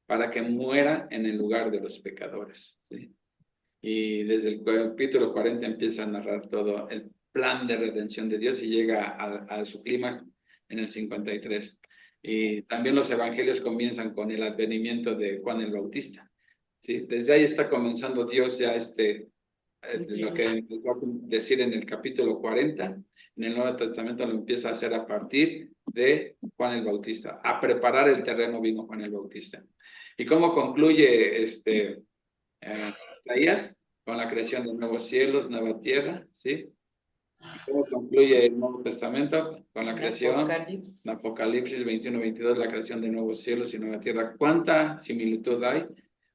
para que muera en el lugar de los pecadores, ¿sí? Y desde el capítulo 40 empieza a narrar todo el plan de redención de Dios y llega a su clímax en el 53. Y también los evangelios comienzan con el advenimiento de Juan el Bautista, ¿sí? Desde ahí está comenzando Dios ya lo que nos va a decir en el capítulo 40, en el Nuevo Testamento lo empieza a hacer a partir de Juan el Bautista. A preparar el terreno vino Juan el Bautista. ¿Y cómo concluye Isaías? Con la creación de nuevos cielos, nueva tierra, ¿sí? ¿Cómo concluye el Nuevo Testamento? Con la creación, en Apocalipsis 21-22, la creación de nuevos cielos y nueva tierra. ¿Cuánta similitud hay?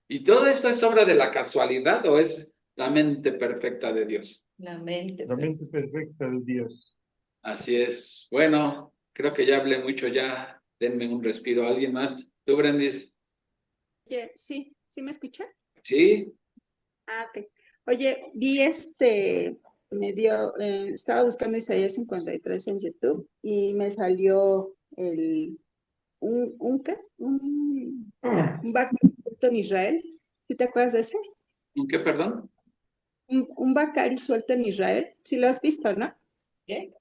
¿Y todo esto es obra de la casualidad o es la mente perfecta de Dios? La mente. La mente perfecta de Dios. Así es. Bueno, creo que ya hablé mucho, ya denme un respiro. ¿Alguien más? ¿Tú, Brendis? Sí, ¿sí me escucha? ¿Sí? Ah, ok. Oye, vi estaba buscando Isaías 53 en YouTube y me salió ¿qué? Un Bacari suelto en Israel. ¿Sí te acuerdas de ese? ¿En qué, perdón? Un Bacari suelto en Israel. Sí lo has visto, ¿no? ¿Qué?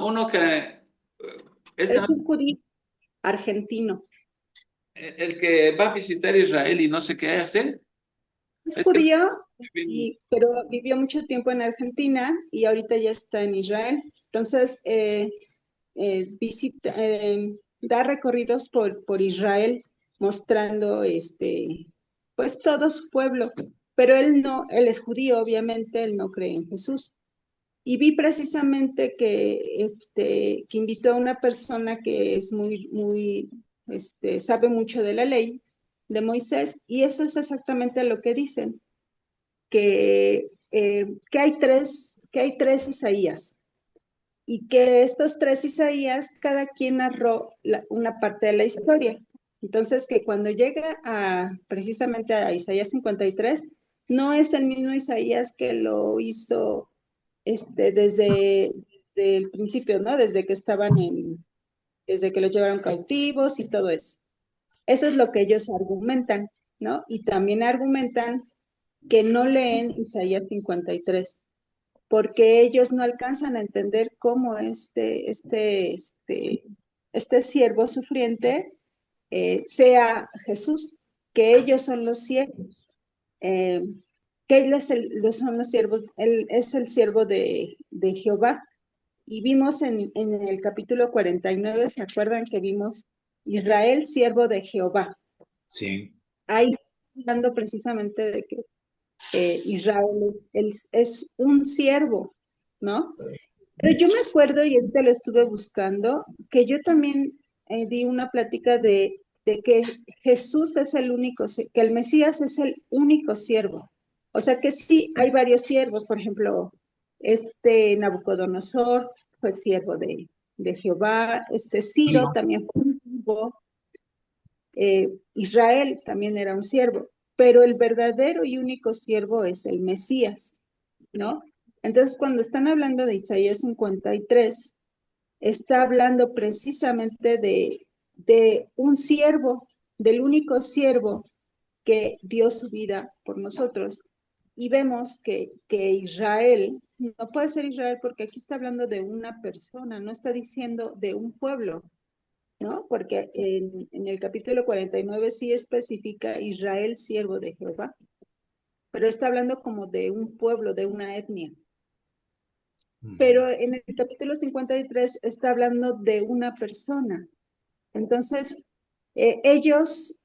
Uno que es Es un judío argentino. el que va a visitar Israel y no sé qué hace. Es Es que judío, pero vivió mucho tiempo en Argentina y ahorita ya está en Israel. Entonces, da recorridos por Israel mostrando pues todo su pueblo. Pero él es judío, obviamente, él no cree en Jesús. Y vi precisamente que invitó a una persona que es sabe mucho de la ley de Moisés, y eso es exactamente lo que dicen, que hay tres Isaías, y que estos tres Isaías, cada quien narró una parte de la historia. Entonces, que cuando llega precisamente a Isaías 53, no es el mismo Isaías que lo hizo desde el principio, ¿no? Desde que lo llevaron cautivos y todo eso. Eso es lo que ellos argumentan, ¿no? Y también argumentan que no leen Isaías 53, porque ellos no alcanzan a entender cómo este siervo sufriente sea Jesús, que ellos son los siervos, eh, que son los siervos, él es el siervo de Jehová. Y vimos en el capítulo 49, ¿se acuerdan que vimos Israel, siervo de Jehová? Sí. Ahí hablando precisamente de que Israel es un siervo, ¿no? Pero yo me acuerdo, y ahorita lo estuve buscando, que yo también di una plática de que Jesús es el único, que el Mesías es el único siervo. O sea que sí, hay varios siervos, por ejemplo, Nabucodonosor fue siervo de Jehová, Ciro también fue un siervo, Israel también era un siervo, pero el verdadero y único siervo es el Mesías, ¿no? Entonces, cuando están hablando de Isaías 53, está hablando precisamente de un siervo, del único siervo que dio su vida por nosotros. Y vemos que Israel, no puede ser Israel porque aquí está hablando de una persona, no está diciendo de un pueblo, ¿no? Porque en el capítulo 49 sí especifica Israel, siervo de Jehová, pero está hablando como de un pueblo, de una etnia. Pero en el capítulo 53 está hablando de una persona. Entonces, ellos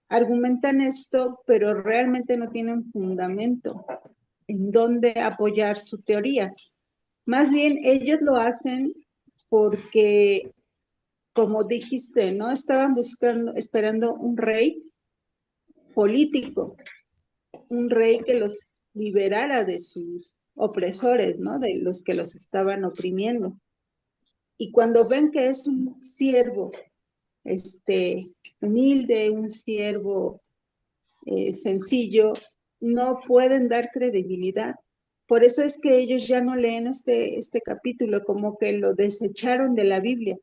argumentan esto, pero realmente no tienen fundamento en donde apoyar su teoría. Más bien, ellos lo hacen porque, como dijiste, ¿no? Estaban esperando un rey político, un rey que los liberara de sus opresores, ¿no? De los que los estaban oprimiendo. Y cuando ven que es un siervo, humilde, un siervo sencillo, no pueden dar credibilidad. Por eso es que ellos ya no leen este capítulo, como que lo desecharon de la Biblia.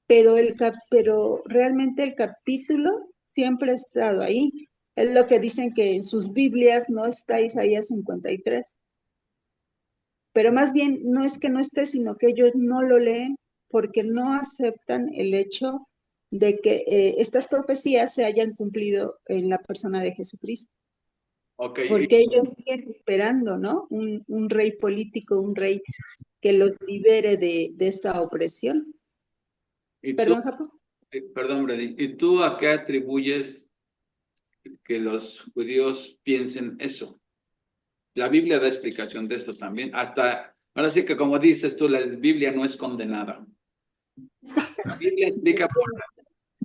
Pero realmente el capítulo siempre ha estado ahí. Es lo que dicen que en sus Biblias no está Isaías 53. Pero más bien no es que no esté, sino que ellos no lo leen porque no aceptan el hecho de que estas profecías se hayan cumplido en la persona de Jesucristo. Ok, porque ellos siguen esperando, ¿no? Un rey político, un rey que los libere de esta opresión. y tú, Perdón, Japón. perdón, Brady, ¿y tú a qué atribuyes que los judíos piensen eso? La Biblia da explicación de esto también. Hasta, ahora sí que como dices tú, la Biblia no es condenada. La Biblia explica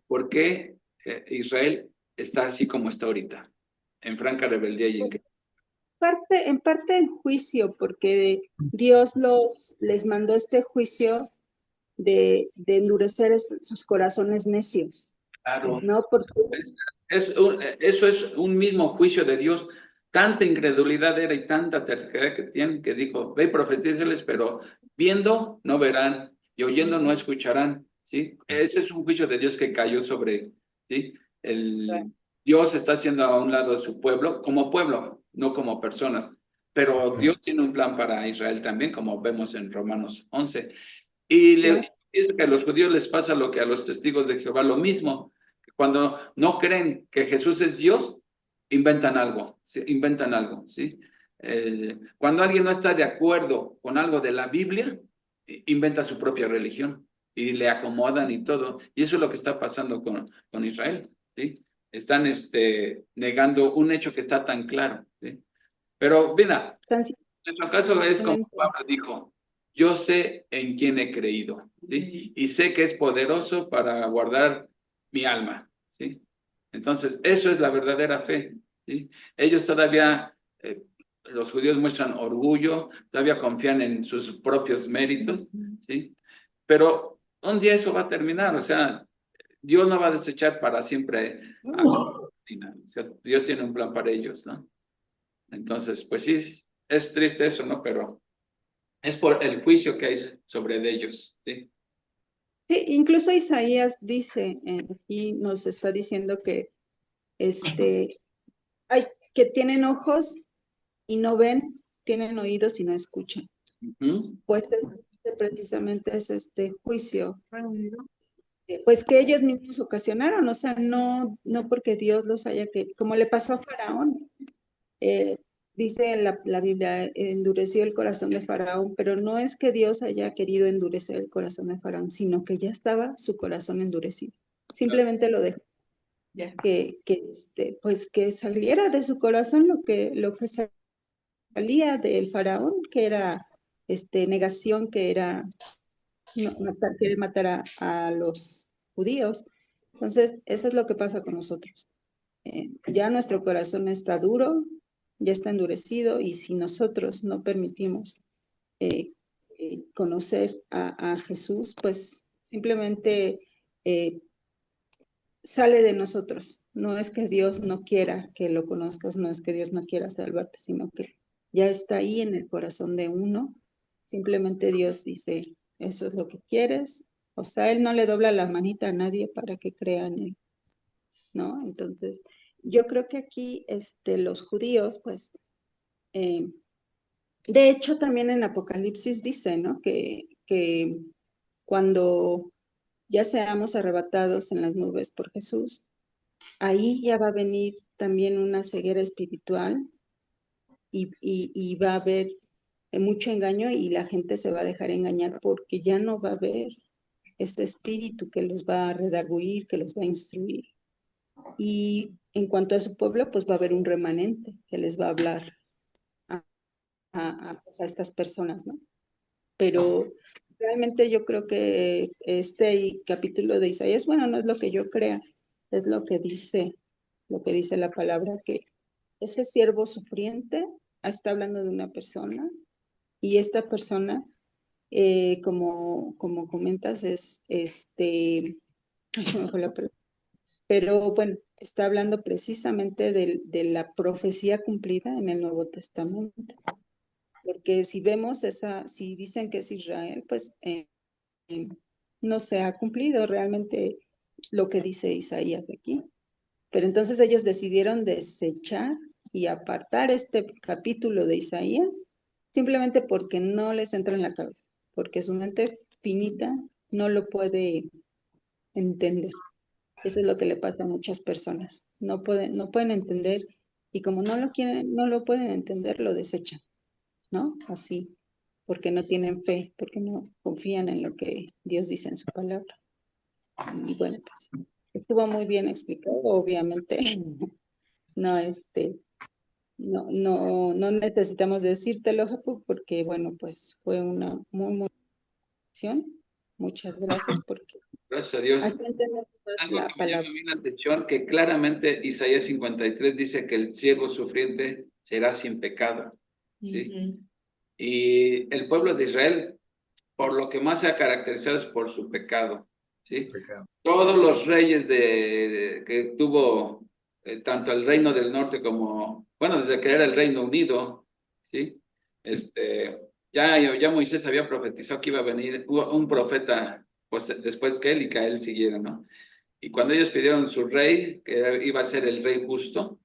por qué Israel está así como está ahorita, en franca rebeldía y en... En parte en juicio, porque Dios les mandó este juicio de endurecer sus corazones necios, Claro, ¿no? Porque eso es un mismo juicio de Dios. Tanta incredulidad era y tanta terquedad que tienen que dijo, ve y profetízales, pero viendo no verán y oyendo no escucharán, ¿sí? Ese es un juicio de Dios que cayó sobre, ¿sí? El, Dios está haciendo a un lado de su pueblo, no como personas. Pero Dios tiene un plan para Israel también, como vemos en Romanos 11. Y claro, dice que a los judíos les pasa lo que a los testigos de Jehová, lo mismo. Cuando no creen que Jesús es Dios, inventan algo, ¿sí? Inventan algo, ¿sí? Cuando alguien no está de acuerdo con algo de la Biblia, inventa su propia religión y le acomodan y todo. Y eso es lo que está pasando con Israel, ¿sí? Están negando un hecho que está tan claro, ¿sí? Pero, mira, tan en nuestro caso es como simplemente. Pablo dijo, yo sé en quién he creído, ¿sí? Y sé que es poderoso para guardar mi alma, ¿sí? Entonces, eso es la verdadera fe, ¿sí? Ellos todavía, los judíos muestran orgullo, todavía confían en sus propios méritos, ¿sí? Pero un día eso va a terminar, o sea, Dios no va a desechar para siempre a Palestina, o sea, Dios tiene un plan para ellos, ¿no? Entonces, pues sí, es triste eso, ¿no? Pero es por el juicio que hay sobre de ellos, ¿sí? Sí, incluso Isaías dice, aquí nos está diciendo que este, hay, que tienen ojos y no ven, tienen oídos y no escuchan. Ujú. Pues precisamente es este juicio, pues que ellos mismos ocasionaron, o sea, no porque Dios los haya que, como le pasó a Faraón, eh, dice la Biblia, endureció el corazón de Faraón, pero no es que Dios haya querido endurecer el corazón de Faraón, sino que ya estaba su corazón endurecido. Simplemente lo dejó pues que saliera de su corazón lo que salía del Faraón, que era negación, que era querer matar a los judíos. Entonces, eso es lo que pasa con nosotros. Ya nuestro corazón está duro, ya está endurecido, y si nosotros no permitimos eh, conocer a Jesús, pues simplemente eh, sale de nosotros. No es que Dios no quiera que lo conozcas, no es que Dios no quiera salvarte, sino que ya está ahí en el corazón de uno. Simplemente Dios dice, eso es lo que quieres. O sea, Él no le dobla la manita a nadie para que crea en Él, ¿no? Entonces, yo creo que aquí los judíos, pues, eh, de hecho también en Apocalipsis dice, ¿no? Que cuando ya seamos arrebatados en las nubes por Jesús, ahí ya va a venir también una ceguera espiritual, y va a haber mucho engaño, y la gente se va a dejar engañar porque ya no va a haber este espíritu que los va a redarguir, que los va a instruir. Y en cuanto a su pueblo, pues va a haber un remanente que les va a hablar pues, a estas personas, ¿no? Pero realmente yo creo que este capítulo de Isaías, bueno, no es lo que yo crea, es lo que dice la palabra, que ese siervo sufriente está hablando de una persona, y esta persona, como comentas, ay, se me fue la palabra, pero bueno, está hablando precisamente de la profecía cumplida en el Nuevo Testamento, porque si vemos si dicen que es Israel, pues no se ha cumplido realmente lo que dice Isaías aquí. Pero entonces ellos decidieron desechar y apartar este capítulo de Isaías simplemente porque no les entra en la cabeza, porque su mente finita no lo puede entender. Eso es lo que le pasa a muchas personas. No pueden entender y como no lo quieren, no lo pueden entender, lo desechan, ¿no? Así, porque no tienen fe, porque no confían en lo que Dios dice en su palabra. Y bueno, pues estuvo muy bien explicado, obviamente. No, no, no necesitamos decírtelo, Japu, porque bueno, pues fue una muy acción. Muchas gracias porque Gracias a Dios. así entendemos Algo la que me llama palabra. a mí la atención, que claramente Isaías 53 dice que el siervo sufriente será sin pecado, ¿sí? Ujú. Y el pueblo de Israel, por lo que más se ha caracterizado es por su pecado, ¿sí? Pecado. Todos los reyes que tuvo tanto el reino del norte como, bueno, desde que era el Reino Unido, ¿sí? Este, ya Moisés había profetizado que iba a venir un profeta pues, después que él y que a él siguiera, ¿no? Y cuando ellos pidieron su rey, que iba a ser el rey justo,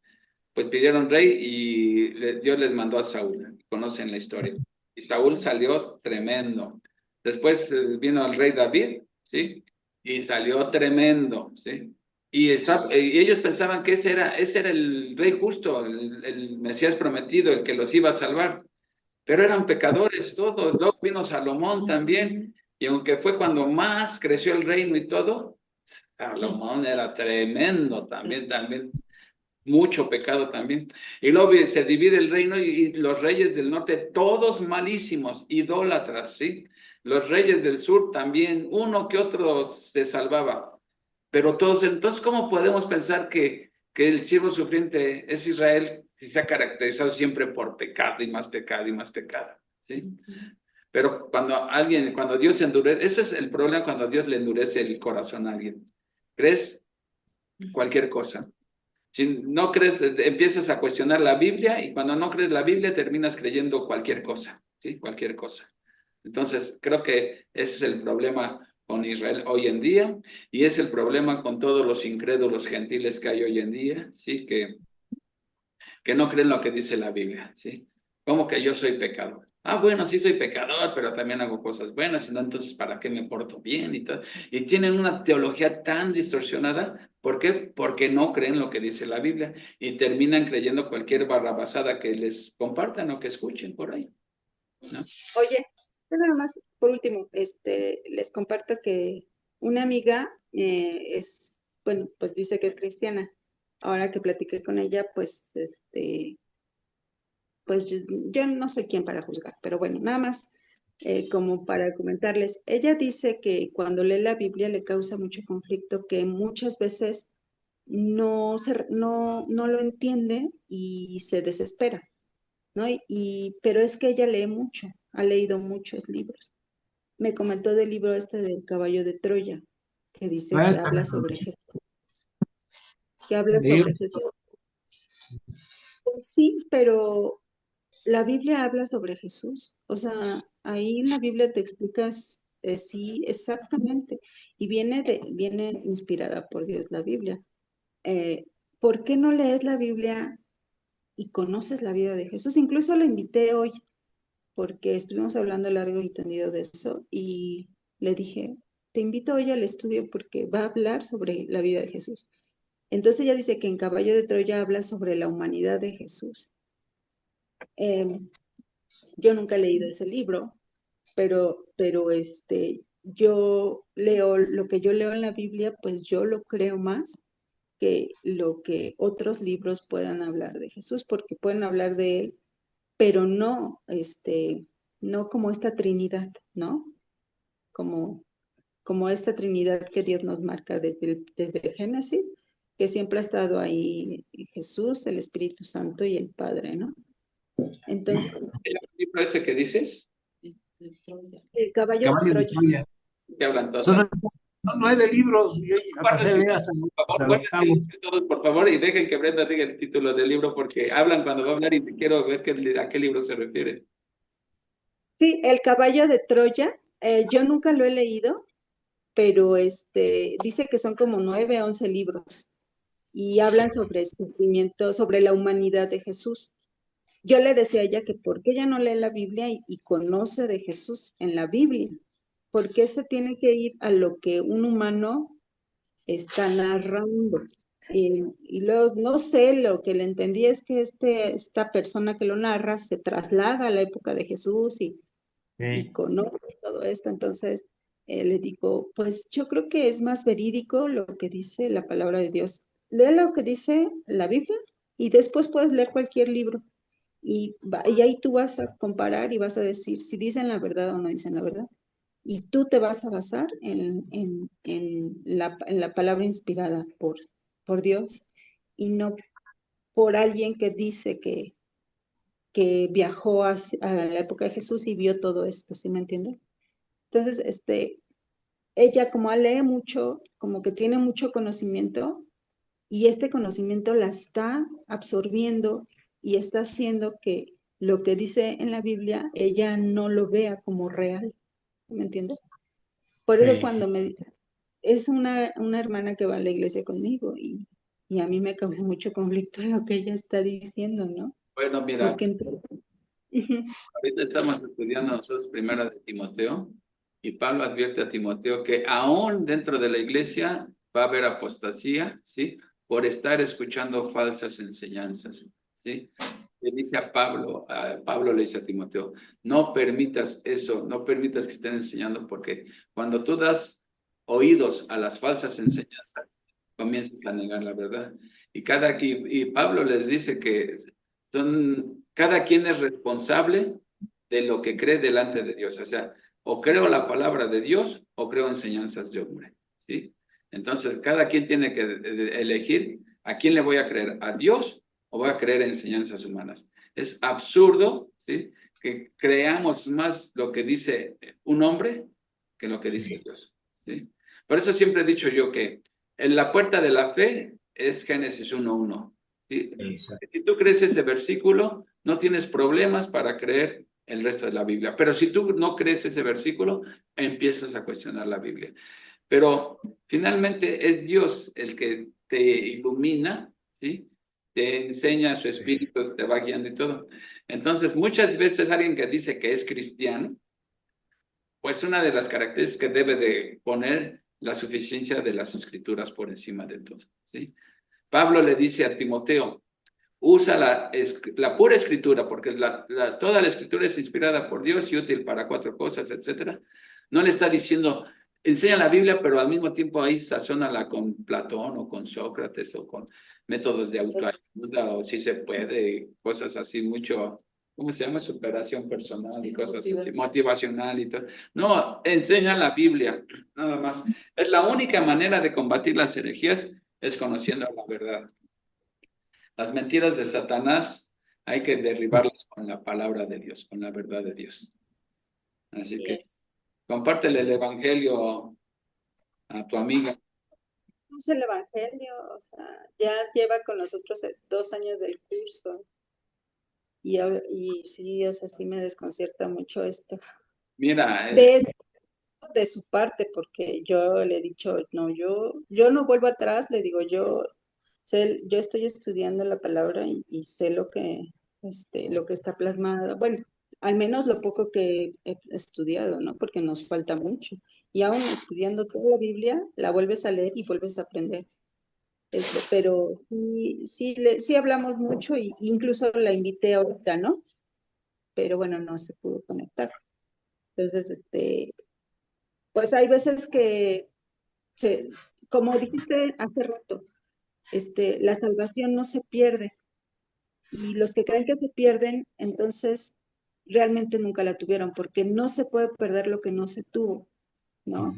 pues pidieron rey y Dios les mandó a Saúl. Conocen la historia. Y Saúl salió tremendo. Después vino el rey David, ¿sí? Y salió tremendo, ¿sí? Y ellos pensaban que ese era el rey justo, el Mesías prometido, el que los iba a salvar. Pero eran pecadores todos. Luego vino Salomón también. Y aunque fue cuando más creció el reino y todo, Salomón era tremendo también, mucho pecado también. Y luego se divide el reino y los reyes del norte, todos malísimos, idólatras, ¿sí? Los reyes del sur también, uno que otro se salvaba. Pero todos, entonces, ¿cómo podemos pensar que el siervo sufriente es Israel si se ha caracterizado siempre por pecado y más pecado y más pecado, ¿sí? Pero cuando Dios endurece, ese es el problema cuando Dios le endurece el corazón a alguien. ¿Crees? Cualquier cosa. Si no crees, empiezas a cuestionar la Biblia y cuando no crees la Biblia terminas creyendo cualquier cosa, ¿sí? Cualquier cosa. Entonces, creo que ese es el problema con Israel hoy en día y es el problema con todos los incrédulos gentiles que hay hoy en día, ¿sí? Que no creen lo que dice la Biblia, ¿sí? Como que yo soy pecador. Ah, bueno, sí soy pecador, pero también hago cosas buenas, ¿no? Entonces, ¿para qué me porto bien y todo? Y tienen una teología tan distorsionada, ¿por qué? Porque no creen lo que dice la Biblia y terminan creyendo cualquier barrabasada que les compartan o que escuchen por ahí, ¿no? Oye, yo nada más, por último, les comparto que una amiga bueno, pues dice que es cristiana. Ahora que platiqué con ella, pues, pues yo no soy quien para juzgar, pero bueno, nada más como para comentarles. Ella dice que cuando lee la Biblia le causa mucho conflicto, que muchas veces no lo entiende y se desespera, ¿no? Pero es que ella lee mucho, ha leído muchos libros. Me comentó del libro del Caballo de Troya, que dice Ah, que está habla sobre Jesús, que habla leído. sobre Jesús. Pues sí, pero la Biblia habla sobre Jesús. O sea, ahí en la Biblia te explicas, sí, exactamente. Y viene inspirada por Dios la Biblia. Eh, ¿Por qué no lees la Biblia y conoces la vida de Jesús? Incluso la invité hoy porque estuvimos hablando largo y tendido de eso y le dije, te invito hoy al estudio porque va a hablar sobre la vida de Jesús. Entonces ella dice que en Caballo de Troya habla sobre la humanidad de Jesús. Yo nunca he leído ese libro, pero yo leo lo que yo leo en la Biblia, pues yo lo creo más que lo que otros libros puedan hablar de Jesús, porque pueden hablar de él, pero no como esta Trinidad, ¿no? Como, como esta Trinidad que Dios nos marca desde el Génesis, que siempre ha estado ahí Jesús, el Espíritu Santo y el Padre, ¿no? Entonces, ¿El libro ese que dices? el caballo de Caballo de Troya. Troya. ¿Qué hablan todos? Son, son 9 libros. Yo pasé de hasta Por el favor, octavo. todos, por favor, y dejen que Brenda diga el título del libro porque hablan cuando va a hablar y quiero ver a qué libro se refiere. Sí, el caballo de Troya, yo nunca lo he leído, pero dice que son como 9, 11 libros y hablan sobre el sufrimiento, sobre la humanidad de Jesús. Yo le decía a ella que por qué ella no lee la Biblia y conoce de Jesús en la Biblia, por qué se tiene que ir a lo que un humano está narrando. Y luego, no sé, lo que le entendí es que esta persona que lo narra se traslada a la época de Jesús y Sí, conoce todo esto. Entonces, le digo, pues yo creo que es más verídico lo que dice la palabra de Dios. Lee lo que dice la Biblia y después puedes leer cualquier libro. Y ahí tú vas a comparar y vas a decir si dicen la verdad o no dicen la verdad. Y tú te vas a basar en la palabra inspirada por Dios y no por alguien que dice que viajó a la época de Jesús y vio todo esto, ¿sí me entiendes? Entonces, ella como lee mucho, como que tiene mucho conocimiento y este conocimiento la está absorbiendo y está haciendo que lo que dice en la Biblia ella no lo vea como real, ¿me entiendes? Por eso sí. cuando es una hermana que va a la iglesia conmigo y a mí me causa mucho conflicto lo que ella está diciendo, ¿no? Bueno, mira, Porque entonces, ujú, ahorita estamos estudiando nosotros primero de Timoteo y Pablo advierte a Timoteo que aún dentro de la iglesia va a haber apostasía, ¿sí? Por estar escuchando falsas enseñanzas, ¿sí? Le dice a Pablo le dice a Timoteo, no permitas eso, no permitas que estén enseñando porque cuando tú das oídos a las falsas enseñanzas, comienzas a negar la verdad. Y Pablo les dice que cada quien es responsable de lo que cree delante de Dios. O sea, o creo la palabra de Dios o creo enseñanzas de hombre, ¿sí? Entonces, cada quien tiene que elegir a quién le voy a creer, a Dios o voy a creer en enseñanzas humanas. Es absurdo, ¿sí? Que creamos más lo que dice un hombre que lo que dice Dios, ¿sí? Por eso siempre he dicho yo que en la puerta de la fe es Génesis 1:1. ¿Sí? Exacto. Si tú crees ese versículo, no tienes problemas para creer el resto de la Biblia. Pero si tú no crees ese versículo, empiezas a cuestionar la Biblia. Pero finalmente es Dios el que te ilumina, ¿sí? Te enseña su espíritu, te va guiando y todo. Entonces, muchas veces alguien que dice que es cristiano, pues una de las características que debe de poner la suficiencia de las escrituras por encima de todo, ¿sí? Pablo le dice a Timoteo, usa la pura escritura, porque toda la escritura es inspirada por Dios y útil para 4 cosas, etcétera. No le está diciendo, enseña la Biblia, pero al mismo tiempo ahí sazónala con Platón o con Sócrates o con métodos de autoayuda o si se puede, cosas así mucho, ¿cómo se llama? Superación personal y cosas así, motivacional y todo. No, enseña la Biblia, nada más. Es la única manera de combatir las herejías, es conociendo la verdad. Las mentiras de Satanás hay que derribarlas con la palabra de Dios, con la verdad de Dios. Así así que es. compártele el evangelio a tu amiga. Es el Evangelio, o sea, ya lleva con nosotros 2 años del curso y sí, o sea, sí me desconcierta mucho esto. Mira, De su parte, porque yo le he dicho, no, yo no vuelvo atrás, le digo, yo estoy estudiando la palabra y sé lo que está plasmado, bueno, al menos lo poco que he estudiado, ¿no? Porque nos falta mucho. Y aún estudiando toda la Biblia, la vuelves a leer y vuelves a aprender. Pero sí hablamos mucho y incluso la invité ahorita, ¿no? Pero bueno, no se pudo conectar. Entonces, pues hay veces que se, como dijiste hace rato, la salvación no se pierde y los que creen que se pierden, entonces realmente nunca la tuvieron porque no se puede perder lo que no se tuvo, ¿no?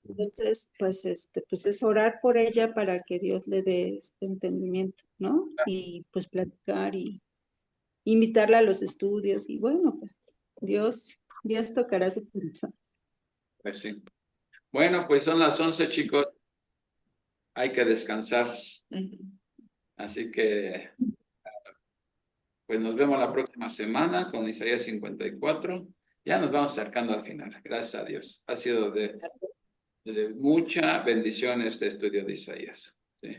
Entonces, pues es orar por ella para que Dios le dé este entendimiento, ¿no? Y pues platicar y invitarla a los estudios y bueno, pues Dios tocará su corazón. pues sí. Bueno, pues son las 11, chicos. Hay que descansar. Ujú. Así que, pues nos vemos la próxima semana con Isaías 54. Ya nos vamos acercando al final. Gracias a Dios. Ha sido de mucha bendición este estudio de Isaías. ¿Sí?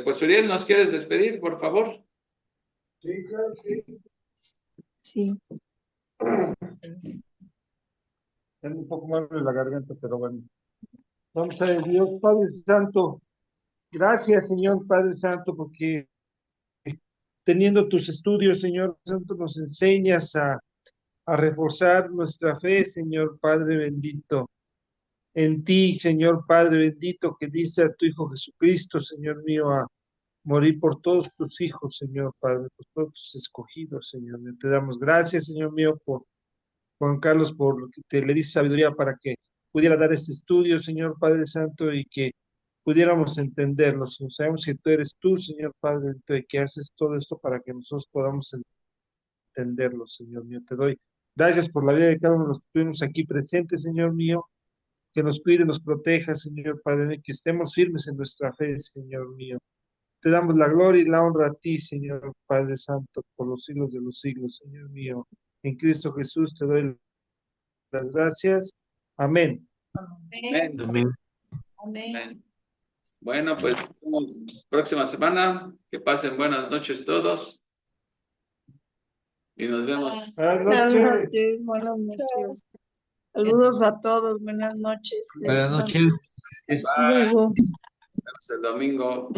Pues Uriel, ¿nos quieres despedir, por favor? Sí, claro, sí. Sí. Tengo un poco mal de la garganta, pero bueno. Vamos a ver, Dios Padre Santo, Gracias, Señor Padre Santo, porque teniendo tus estudios, Señor Santo, nos enseñas a reforzar nuestra fe, Señor Padre bendito, en ti, Señor Padre bendito, que dice a tu Hijo Jesucristo, Señor mío, a morir por todos tus hijos, Señor Padre, por todos tus escogidos, Señor mío. Te damos gracias, Señor mío, por Juan Carlos, por lo que te le diste sabiduría para que pudiera dar este estudio, Señor Padre Santo, y que pudiéramos entenderlo. Sabemos que tú eres tú, Señor Padre, bendito, y que haces todo esto para que nosotros podamos entenderlo, Señor mío. Te doy gracias por la vida de cada uno de los que estuvimos aquí presentes, Señor mío, que nos cuide, nos proteja, Señor Padre mío, que estemos firmes en nuestra fe, Señor mío. Te damos la gloria y la honra a ti, Señor Padre Santo, por los siglos de los siglos, Señor mío. En Cristo Jesús te doy las gracias. Amén. Amén. Amén. Amén. Bueno, pues nos vemos próxima semana. Que pasen buenas noches todos. Y nos vemos. Buenas Buenas noches. noches, buenas noches. Saludos a todos, buenas noches. Buenas noches. Hasta luego. Nos vemos el domingo.